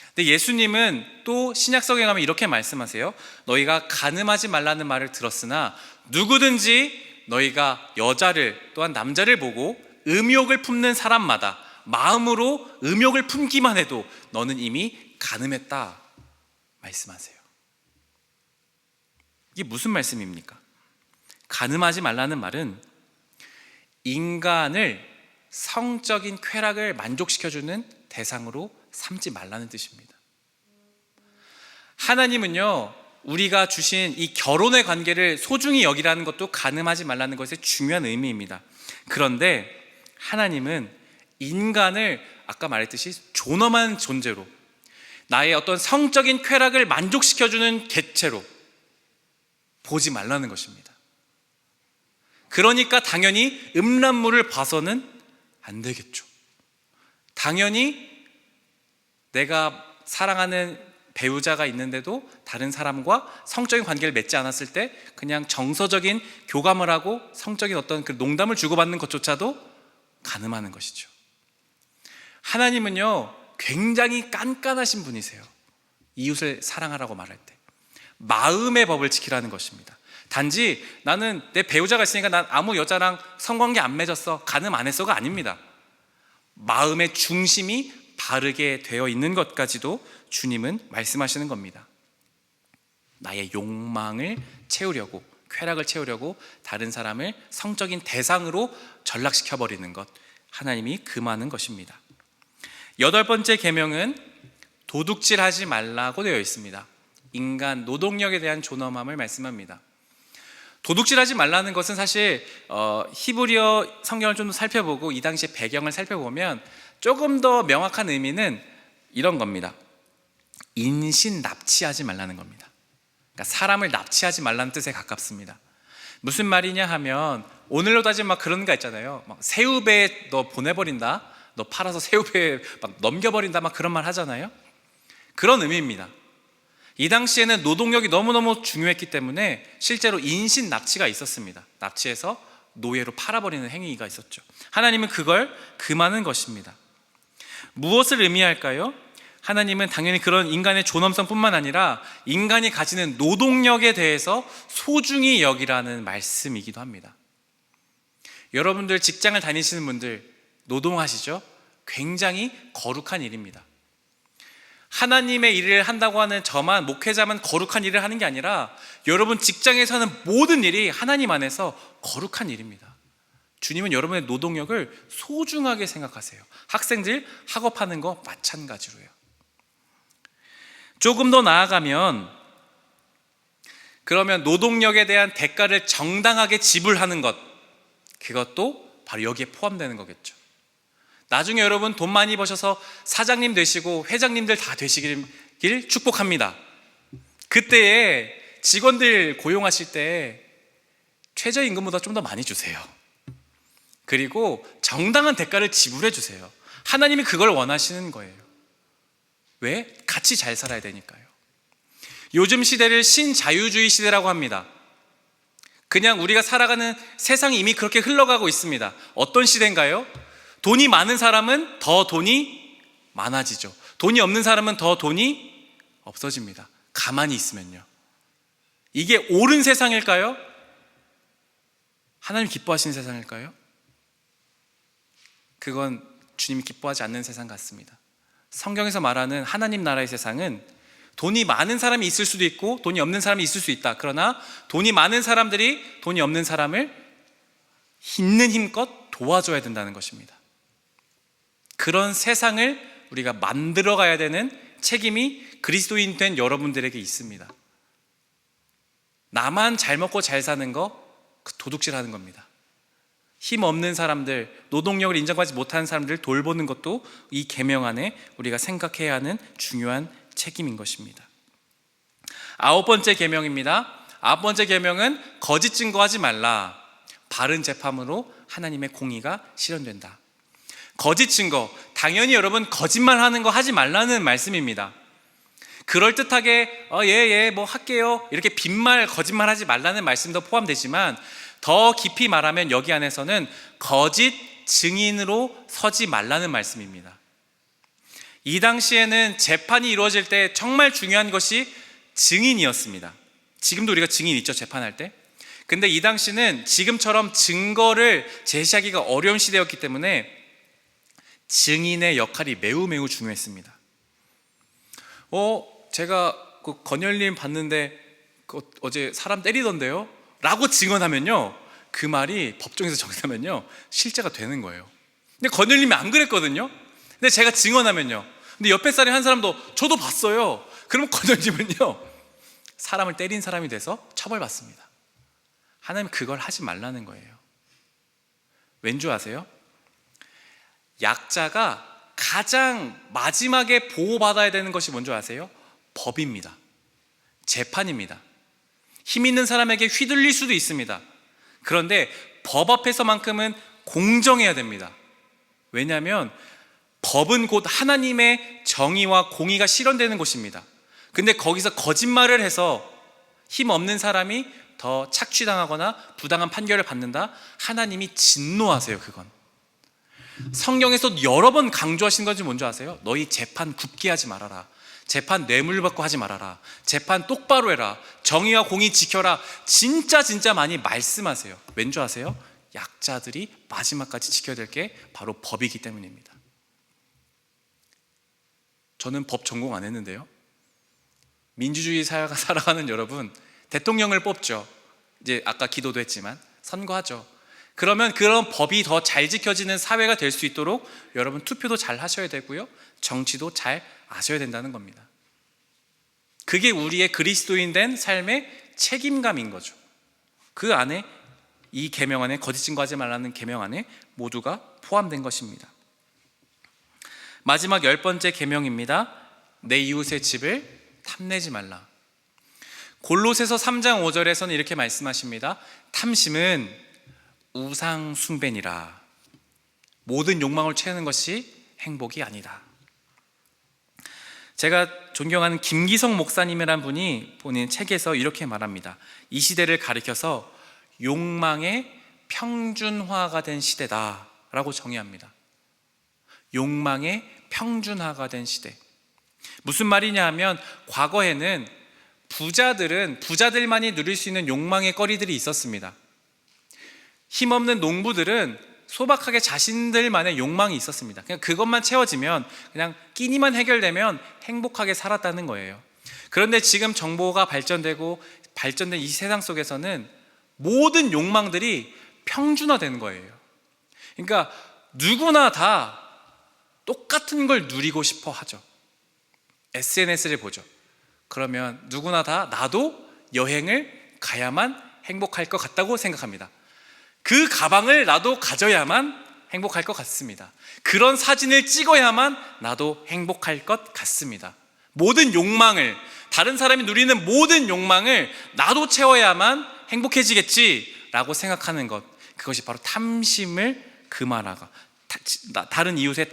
근데 예수님은 또 신약성경에 가면 이렇게 말씀하세요. 너희가 간음하지 말라는 말을 들었으나 누구든지 너희가 여자를 또한 남자를 보고 음욕을 품는 사람마다 마음으로 음욕을 품기만 해도 너는 이미 간음했다 말씀하세요. 이게 무슨 말씀입니까? 간음하지 말라는 말은 인간을 성적인 쾌락을 만족시켜주는 대상으로 삼지 말라는 뜻입니다. 하나님은요, 우리가 주신 이 결혼의 관계를 소중히 여기라는 것도 간음하지 말라는 것의 중요한 의미입니다. 그런데 하나님은 인간을 아까 말했듯이 존엄한 존재로, 나의 어떤 성적인 쾌락을 만족시켜주는 객체로 보지 말라는 것입니다. 그러니까 당연히 음란물을 봐서는 안 되겠죠. 당연히 내가 사랑하는 배우자가 있는데도 다른 사람과 성적인 관계를 맺지 않았을 때 그냥 정서적인 교감을 하고 성적인 어떤 그 농담을 주고받는 것조차도 간음하는 것이죠. 하나님은요, 굉장히 깐깐하신 분이세요. 이웃을 사랑하라고 말할 때 마음의 법을 지키라는 것입니다. 단지 나는 내 배우자가 있으니까 난 아무 여자랑 성관계 안 맺었어, 간음 안 했어가 아닙니다. 마음의 중심이 바르게 되어 있는 것까지도 주님은 말씀하시는 겁니다. 나의 욕망을 채우려고, 쾌락을 채우려고 다른 사람을 성적인 대상으로 전락시켜버리는 것, 하나님이 금하는 것입니다. 8번째 계명은 도둑질하지 말라고 되어 있습니다. 인간 노동력에 대한 존엄함을 말씀합니다. 도둑질하지 말라는 것은 사실 히브리어 성경을 좀 살펴보고 이 당시의 배경을 살펴보면 조금 더 명확한 의미는 이런 겁니다. 인신 납치하지 말라는 겁니다. 그러니까 사람을 납치하지 말라는 뜻에 가깝습니다. 무슨 말이냐 하면 오늘로 따지면 막 그런 거 있잖아요. 막 새우배에 너 보내버린다, 너 팔아서 새우배에 막 넘겨버린다, 막 그런 말 하잖아요. 그런 의미입니다. 이 당시에는 노동력이 너무너무 중요했기 때문에 실제로 인신 납치가 있었습니다. 납치해서 노예로 팔아버리는 행위가 있었죠. 하나님은 그걸 금하는 것입니다. 무엇을 의미할까요? 하나님은 당연히 그런 인간의 존엄성뿐만 아니라 인간이 가지는 노동력에 대해서 소중히 여기라는 말씀이기도 합니다. 여러분들 직장을 다니시는 분들 노동하시죠? 굉장히 거룩한 일입니다. 하나님의 일을 한다고 하는 저만, 목회자만 거룩한 일을 하는 게 아니라 여러분 직장에서 하는 모든 일이 하나님 안에서 거룩한 일입니다. 주님은 여러분의 노동력을 소중하게 생각하세요. 학생들 학업하는 거 마찬가지로요. 조금 더 나아가면 그러면 노동력에 대한 대가를 정당하게 지불하는 것, 그것도 바로 여기에 포함되는 거겠죠. 나중에 여러분 돈 많이 버셔서 사장님 되시고 회장님들 다 되시길 축복합니다. 그때에 직원들 고용하실 때 최저임금보다 좀 더 많이 주세요. 그리고 정당한 대가를 지불해 주세요. 하나님이 그걸 원하시는 거예요. 왜? 같이 잘 살아야 되니까요. 요즘 시대를 신자유주의 시대라고 합니다. 그냥 우리가 살아가는 세상이 이미 그렇게 흘러가고 있습니다. 어떤 시대인가요? 돈이 많은 사람은 더 돈이 많아지죠. 돈이 없는 사람은 더 돈이 없어집니다. 가만히 있으면요. 이게 옳은 세상일까요? 하나님 기뻐하시는 세상일까요? 그건 주님이 기뻐하지 않는 세상 같습니다. 성경에서 말하는 하나님 나라의 세상은 돈이 많은 사람이 있을 수도 있고 돈이 없는 사람이 있을 수 있다. 그러나 돈이 많은 사람들이 돈이 없는 사람을 있는 힘껏 도와줘야 된다는 것입니다. 그런 세상을 우리가 만들어 가야 되는 책임이 그리스도인 된 여러분들에게 있습니다. 나만 잘 먹고 잘 사는 거 그 도둑질하는 겁니다. 힘 없는 사람들, 노동력을 인정받지 못하는 사람들을 돌보는 것도 이 계명 안에 우리가 생각해야 하는 중요한 책임인 것입니다. 9번째 계명입니다. 9번째 계명은 거짓 증거하지 말라. 바른 재판으로 하나님의 공의가 실현된다. 거짓 증거, 당연히 여러분 거짓말하는 거 하지 말라는 말씀입니다. 그럴듯하게 뭐 할게요 이렇게 빈말 거짓말하지 말라는 말씀도 포함되지만 더 깊이 말하면 여기 안에서는 거짓 증인으로 서지 말라는 말씀입니다. 이 당시에는 재판이 이루어질 때 정말 중요한 것이 증인이었습니다. 지금도 우리가 증인 있죠, 재판할 때. 근데 이 당시는 지금처럼 증거를 제시하기가 어려운 시대였기 때문에 증인의 역할이 매우 중요했습니다. 제가 그 건열님 봤는데 어제 사람 때리던데요? 라고 증언하면요, 그 말이 법정에서 정리하면요 실제가 되는 거예요. 근데 건열님이 안 그랬거든요. 근데 제가 증언하면요, 근데 옆에 사람이 한 사람도 저도 봤어요. 그러면 건열님은요 사람을 때린 사람이 돼서 처벌받습니다. 하나님 그걸 하지 말라는 거예요. 왠 줄 아세요? 약자가 가장 마지막에 보호받아야 되는 것이 뭔지 아세요? 법입니다. 재판입니다. 힘 있는 사람에게 휘둘릴 수도 있습니다. 그런데 법 앞에서만큼은 공정해야 됩니다. 왜냐하면 법은 곧 하나님의 정의와 공의가 실현되는 곳입니다. 근데 거기서 거짓말을 해서 힘 없는 사람이 더 착취당하거나 부당한 판결을 받는다? 하나님이 진노하세요. 그건 성경에서 여러 번 강조하신 건지 뭔지 아세요? 너희 재판 굽게 하지 말아라. 재판 뇌물 받고 하지 말아라. 재판 똑바로 해라. 정의와 공의 지켜라. 진짜 많이 말씀하세요. 왠 줄 아세요? 약자들이 마지막까지 지켜야 될 게 바로 법이기 때문입니다. 저는 법 전공 안 했는데요, 민주주의 사회가 살아가는 여러분, 대통령을 뽑죠. 이제 아까 기도도 했지만 선거하죠. 그러면 그런 법이 더 잘 지켜지는 사회가 될 수 있도록 여러분 투표도 잘 하셔야 되고요, 정치도 잘 아셔야 된다는 겁니다. 그게 우리의 그리스도인 된 삶의 책임감인 거죠. 그 안에 이 계명 안에 거짓 증거하지 말라는 계명 안에 모두가 포함된 것입니다. 마지막 10번째 계명입니다. 내 이웃의 집을 탐내지 말라. 골로새서 3장 5절에서는 이렇게 말씀하십니다. 탐심은 우상 숭배니라. 모든 욕망을 채우는 것이 행복이 아니다. 제가 존경하는 김기성 목사님이란 분이 본인 책에서 이렇게 말합니다. 이 시대를 가리켜서 욕망의 평준화가 된 시대다라고 정의합니다. 욕망의 평준화가 된 시대. 무슨 말이냐 하면 과거에는 부자들만이 누릴 수 있는 욕망의 거리들이 있었습니다. 힘없는 농부들은 소박하게 자신들만의 욕망이 있었습니다. 그냥 그것만 채워지면, 그냥 끼니만 해결되면 행복하게 살았다는 거예요. 그런데 지금 정보가 발전된 이 세상 속에서는 모든 욕망들이 평준화되는 거예요. 그러니까 누구나 다 똑같은 걸 누리고 싶어 하죠. SNS를 보죠. 그러면 누구나 다 나도 여행을 가야만 행복할 것 같다고 생각합니다. 그 가방을 나도 가져야만 행복할 것 같습니다. 그런 사진을 찍어야만 나도 행복할 것 같습니다. 모든 욕망을, 다른 사람이 누리는 모든 욕망을 나도 채워야만 행복해지겠지라고 생각하는 것, 그것이 바로 탐심을 금하라가, 다른 이웃의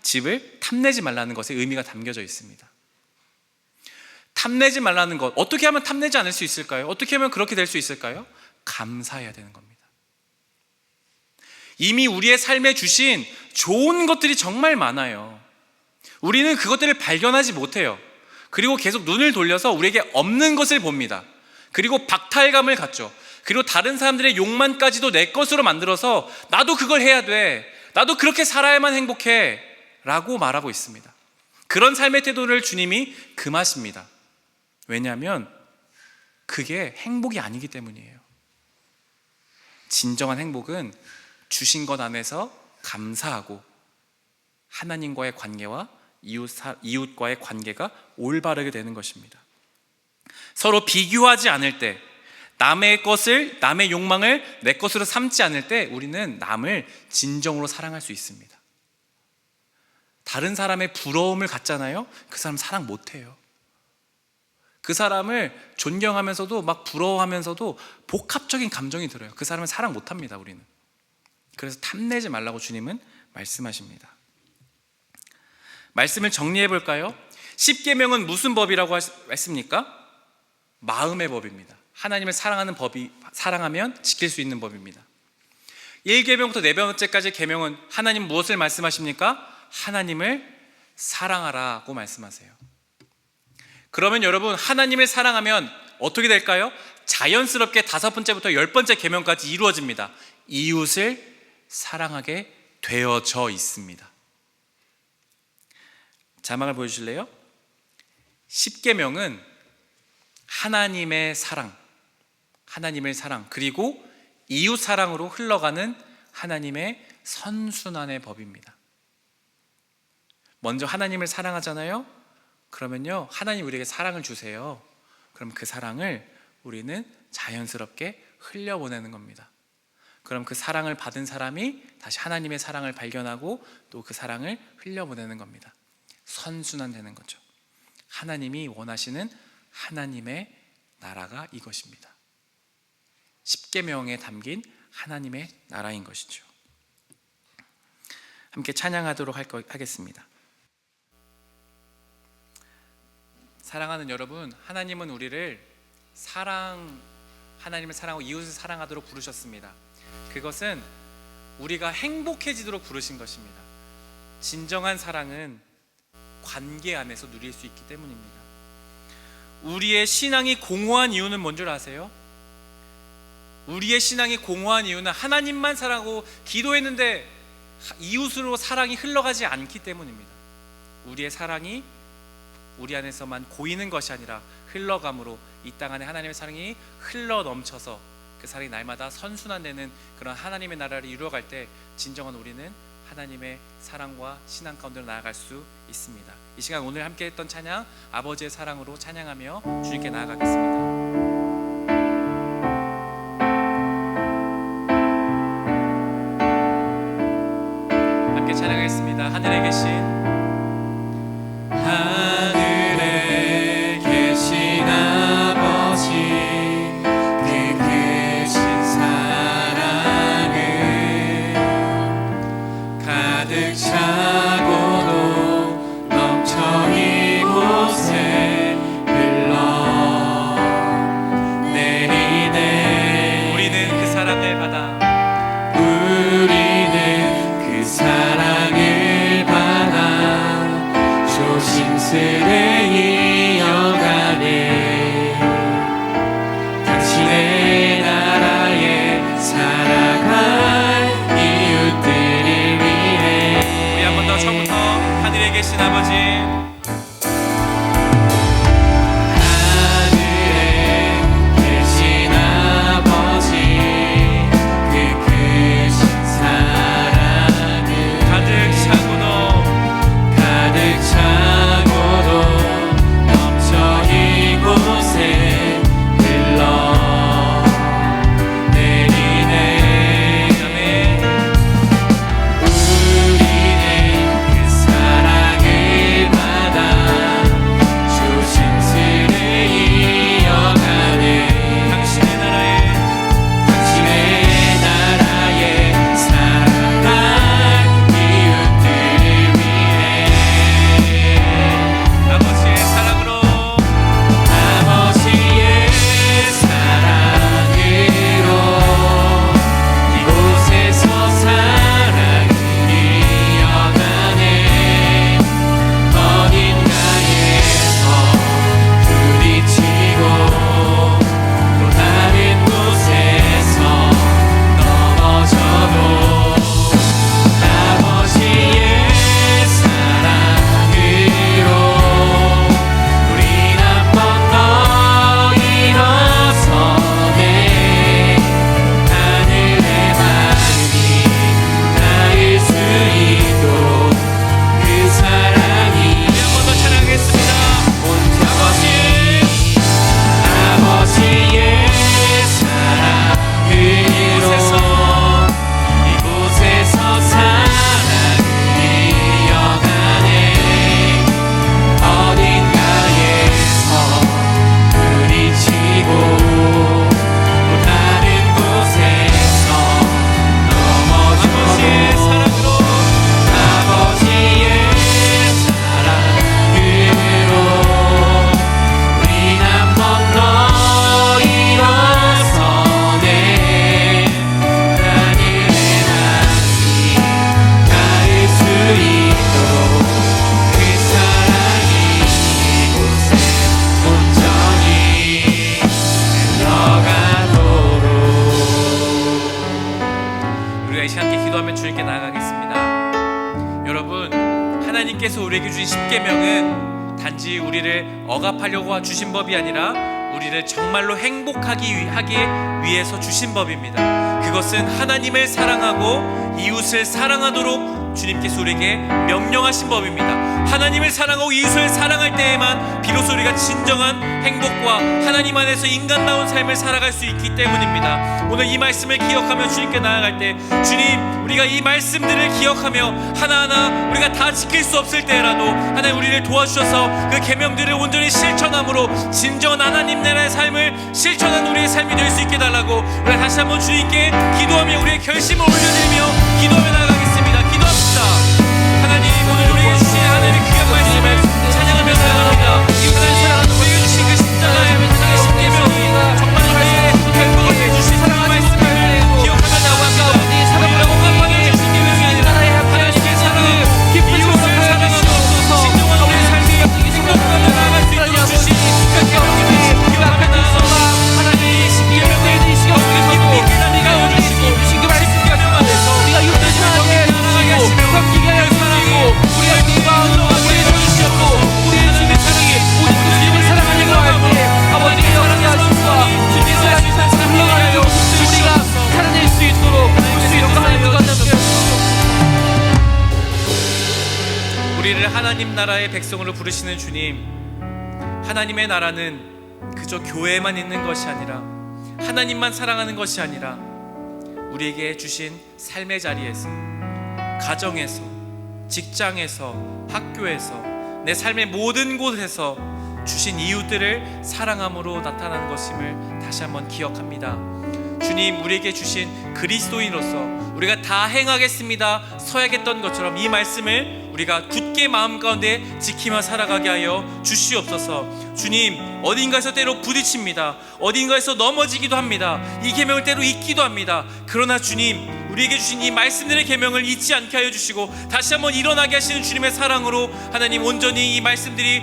집을 탐내지 말라는 것에 의미가 담겨져 있습니다. 탐내지 말라는 것, 어떻게 하면 탐내지 않을 수 있을까요? 어떻게 하면 그렇게 될 수 있을까요? 감사해야 되는 겁니다. 이미 우리의 삶에 주신 좋은 것들이 정말 많아요. 우리는 그것들을 발견하지 못해요. 그리고 계속 눈을 돌려서 우리에게 없는 것을 봅니다. 그리고 박탈감을 갖죠. 그리고 다른 사람들의 욕망까지도 내 것으로 만들어서 나도 그걸 해야 돼, 나도 그렇게 살아야만 행복해 라고 말하고 있습니다. 그런 삶의 태도를 주님이 금하십니다. 왜냐하면 그게 행복이 아니기 때문이에요. 진정한 행복은 주신 것 안에서 감사하고 하나님과의 관계와 이웃과의 관계가 올바르게 되는 것입니다. 서로 비교하지 않을 때, 남의 것을, 남의 욕망을 내 것으로 삼지 않을 때 우리는 남을 진정으로 사랑할 수 있습니다. 다른 사람의 부러움을 갖잖아요. 그 사람 사랑 못해요. 그 사람을 존경하면서도 막 부러워하면서도 복합적인 감정이 들어요. 그 사람을 사랑 못합니다, 우리는. 그래서 탐내지 말라고 주님은 말씀하십니다. 말씀을 정리해 볼까요? 10계명은 무슨 법이라고 했습니까? 마음의 법입니다. 하나님을 사랑하는 법이, 사랑하면 지킬 수 있는 법입니다. 1계명부터 4번째까지 계명은 하나님 무엇을 말씀하십니까? 하나님을 사랑하라고 말씀하세요. 그러면 여러분, 하나님을 사랑하면 어떻게 될까요? 자연스럽게 5번째부터 10번째 계명까지 이루어집니다. 이웃을 사랑하게 되어져 있습니다. 자막을 보여주실래요? 10계명은 하나님의 사랑, 하나님의 사랑, 그리고 이웃 사랑으로 흘러가는 하나님의 선순환의 법입니다. 먼저 하나님을 사랑하잖아요. 그러면요, 하나님 우리에게 사랑을 주세요. 그럼 그 사랑을 우리는 자연스럽게 흘려보내는 겁니다. 그럼 그 사랑을 받은 사람이 다시 하나님의 사랑을 발견하고 또 그 사랑을 흘려보내는 겁니다. 선순환되는 거죠. 하나님이 원하시는 하나님의 나라가 이것입니다. 10계명에 담긴 하나님의 나라인 것이죠. 함께 찬양하도록 하겠습니다. 사랑하는 여러분, 하나님은 우리를 하나님을 사랑하고 이웃을 사랑하도록 부르셨습니다. 그것은 우리가 행복해지도록 부르신 것입니다. 진정한 사랑은 관계 안에서 누릴 수 있기 때문입니다. 우리의 신앙이 공허한 이유는 뭔 줄 아세요? 우리의 신앙이 공허한 이유는 하나님만 사랑하고 기도했는데 이웃으로 사랑이 흘러가지 않기 때문입니다. 우리의 사랑이 우리 안에서만 고이는 것이 아니라 흘러감으로 이 땅 안에 하나님의 사랑이 흘러 넘쳐서 그 사랑이 날마다 선순환되는 그런 하나님의 나라를 이루어갈 때 진정한 우리는 하나님의 사랑과 신앙 가운데로 나아갈 수 있습니다. 이 시간 오늘 함께 했던 찬양, 아버지의 사랑으로 찬양하며 주님께 나아가겠습니다. 함께 찬양하겠습니다. 하늘에 계신 아버지, 그 크신 사랑을 가득 차고도 넘쳐 이곳에 흘러내리네. 우리는 그 사랑을 받아 조심스레 이어가네. 당신의 나라에 살아갈 이웃들을 위해. 우리 한 번 더 처음부터 하늘에 계신 아버지, 하늘에 계신 아버지, 그 기도하며 주님께 나아가겠습니다. 여러분, 하나님께서 우리에게 주신 십계명은 단지 우리를 억압하려고 주신 법이 아니라 우리를 정말로 행복하기 하기 위해서 주신 법입니다. 그것은 하나님을 사랑하고 이웃을 사랑하도록 주님께서 우리에게 명령하신 법입니다. 하나님을 사랑하고 이웃을 사랑할 때에만 비로소 우리가 진정한 행복과 하나님 안에서 인간다운 삶을 살아갈 수 있기 때문입니다. 오늘 이 말씀을 기억하며 주님께 나아갈 때, 주님, 우리가 이 말씀들을 기억하며 하나하나 우리가 다 지킬 수 없을 때라도 하나님 우리를 도와주셔서 그 계명들을 온전히 실천함으로 진정한 하나님 나라의 삶을 실천한 우리의 삶이 될 수 있게 달라고 우리가 다시 한번 주님께 기도하며 우리의 결심을 올려드리며 기도하며 나아가겠습니다. 기도합시다. 하나님, 오늘 우리에게 주신 하나님의 귀한 말씀을 찬양하며 나아갑니다. 이웃을 사랑하는 우리에게 주신 그 십자가의 십계명이 정말 우리의 행복을 해주신 그 말씀을 기억하며 나아갑니다. 우리를 억압하게 해주신 게 것이 아니라 하나님의 사랑하고 이웃을 사랑하고 진정한 우리의 삶이 행복하며 나아갈 수 있도록 주신 그 계명들을 기억하며 나아갑니다. 하나님, 이 십계명을 이 시간 속에서도 우리가 주신 그 십계명 안에서 우리가 이웃을 사랑하게 해주시고 섬기게 하시고 우리의 누가 우리의 주시옵고 우리의 주님의 사랑이 오직 그 주님을 사랑하는 걸 알 때 아버지의 영원히 하심과 주님의 사랑이 흘러가며 우리가 살아낼 수 있도록 그 영광을 누가 우리를 하나님 나라의 백성으로 부르시는 주님, 하나님의 나라는 그저 교회에만 있는 것이 아니라 하나님만 사랑하는 것이 아니라 우리에게 주신 삶의 자리에서, 가정에서, 직장에서, 학교에서, 내 삶의 모든 곳에서 주신 이웃들을 사랑함으로 나타나는 것임을 다시 한번 기억합니다. 주님, 우리에게 주신 그리스도인으로서 우리가 다 행하겠습니다 서야겠던 것처럼 이 말씀을 우리가 굳게 마음 가운데 지키며 살아가게 하여 주시옵소서. 주님, 어딘가에서 때로 부딪힙니다. 어딘가에서 넘어지기도 합니다. 이 계명을 때로 잊기도 합니다. 그러나 주님, 우리에게 주신 이 말씀들의 계명을 잊지 않게 하여 주시고 다시 한번 일어나게 하시는 주님의 사랑으로 하나님 온전히 이 말씀들이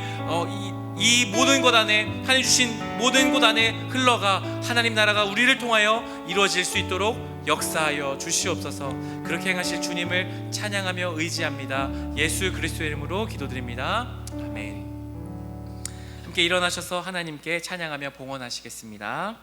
이 모든 것 안에, 하나님 주신 모든 곳 안에 흘러가 하나님 나라가 우리를 통하여 이루어질 수 있도록 역사하여 주시옵소서. 그렇게 행하실 주님을 찬양하며 의지합니다. 예수 그리스도의 이름으로 기도드립니다. 아멘. 함께 일어나셔서 하나님께 찬양하며 봉헌하시겠습니다.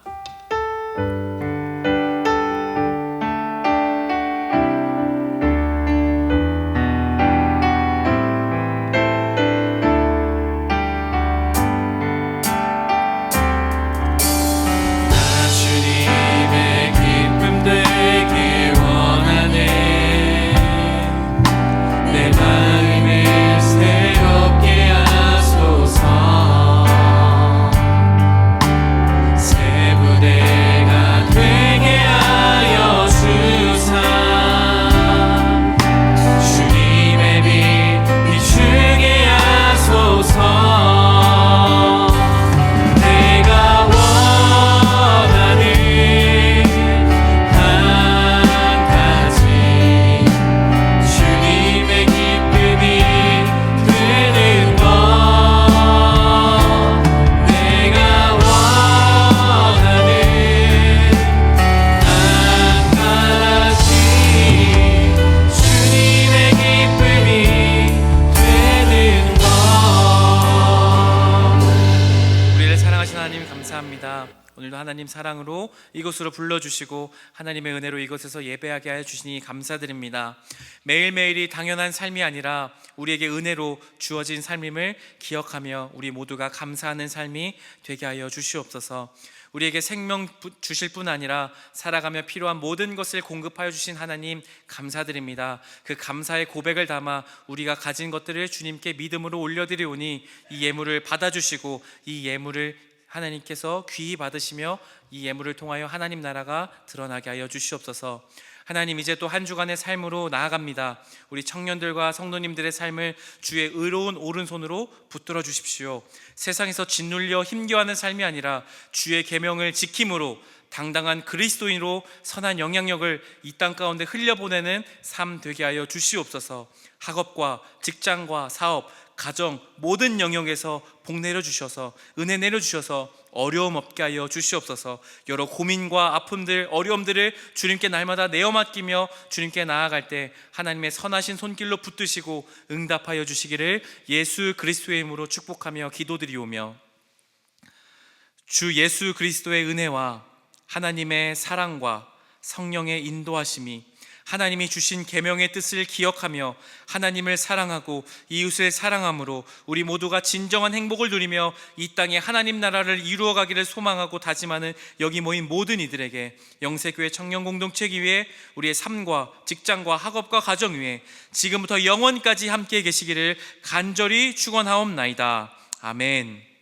오늘도 하나님 사랑으로 이곳으로 불러주시고 하나님의 은혜로 이곳에서 예배하게 하여 주시니 감사드립니다. 매일매일이 당연한 삶이 아니라 우리에게 은혜로 주어진 삶임을 기억하며 우리 모두가 감사하는 삶이 되게 하여 주시옵소서. 우리에게 생명 주실 뿐 아니라 살아가며 필요한 모든 것을 공급하여 주신 하나님 감사드립니다. 그 감사의 고백을 담아 우리가 가진 것들을 주님께 믿음으로 올려드리오니 이 예물을 받아주시고 이 예물을 하나님께서 귀히 받으시며 이 예물을 통하여 하나님 나라가 드러나게 하여 주시옵소서. 하나님, 이제 또 한 주간의 삶으로 나아갑니다. 우리 청년들과 성도님들의 삶을 주의 의로운 오른손으로 붙들어 주십시오. 세상에서 짓눌려 힘겨워하는 삶이 아니라 주의 계명을 지킴으로 당당한 그리스도인으로 선한 영향력을 이 땅 가운데 흘려보내는 삶 되게 하여 주시옵소서. 학업과 직장과 사업, 가정 모든 영역에서 복 내려주셔서 은혜 내려주셔서 어려움 없게 하여 주시옵소서. 여러 고민과 아픔들, 어려움들을 주님께 날마다 내어 맡기며 주님께 나아갈 때 하나님의 선하신 손길로 붙드시고 응답하여 주시기를 예수 그리스도의 이름으로 축복하며 기도드리오며, 주 예수 그리스도의 은혜와 하나님의 사랑과 성령의 인도하심이, 하나님이 주신 계명의 뜻을 기억하며 하나님을 사랑하고 이웃을 사랑함으로 우리 모두가 진정한 행복을 누리며 이 땅에 하나님 나라를 이루어가기를 소망하고 다짐하는 여기 모인 모든 이들에게 영세교회 청년 공동체 위에 우리의 삶과 직장과 학업과 가정 위에 지금부터 영원까지 함께 계시기를 간절히 축원하옵나이다. 아멘.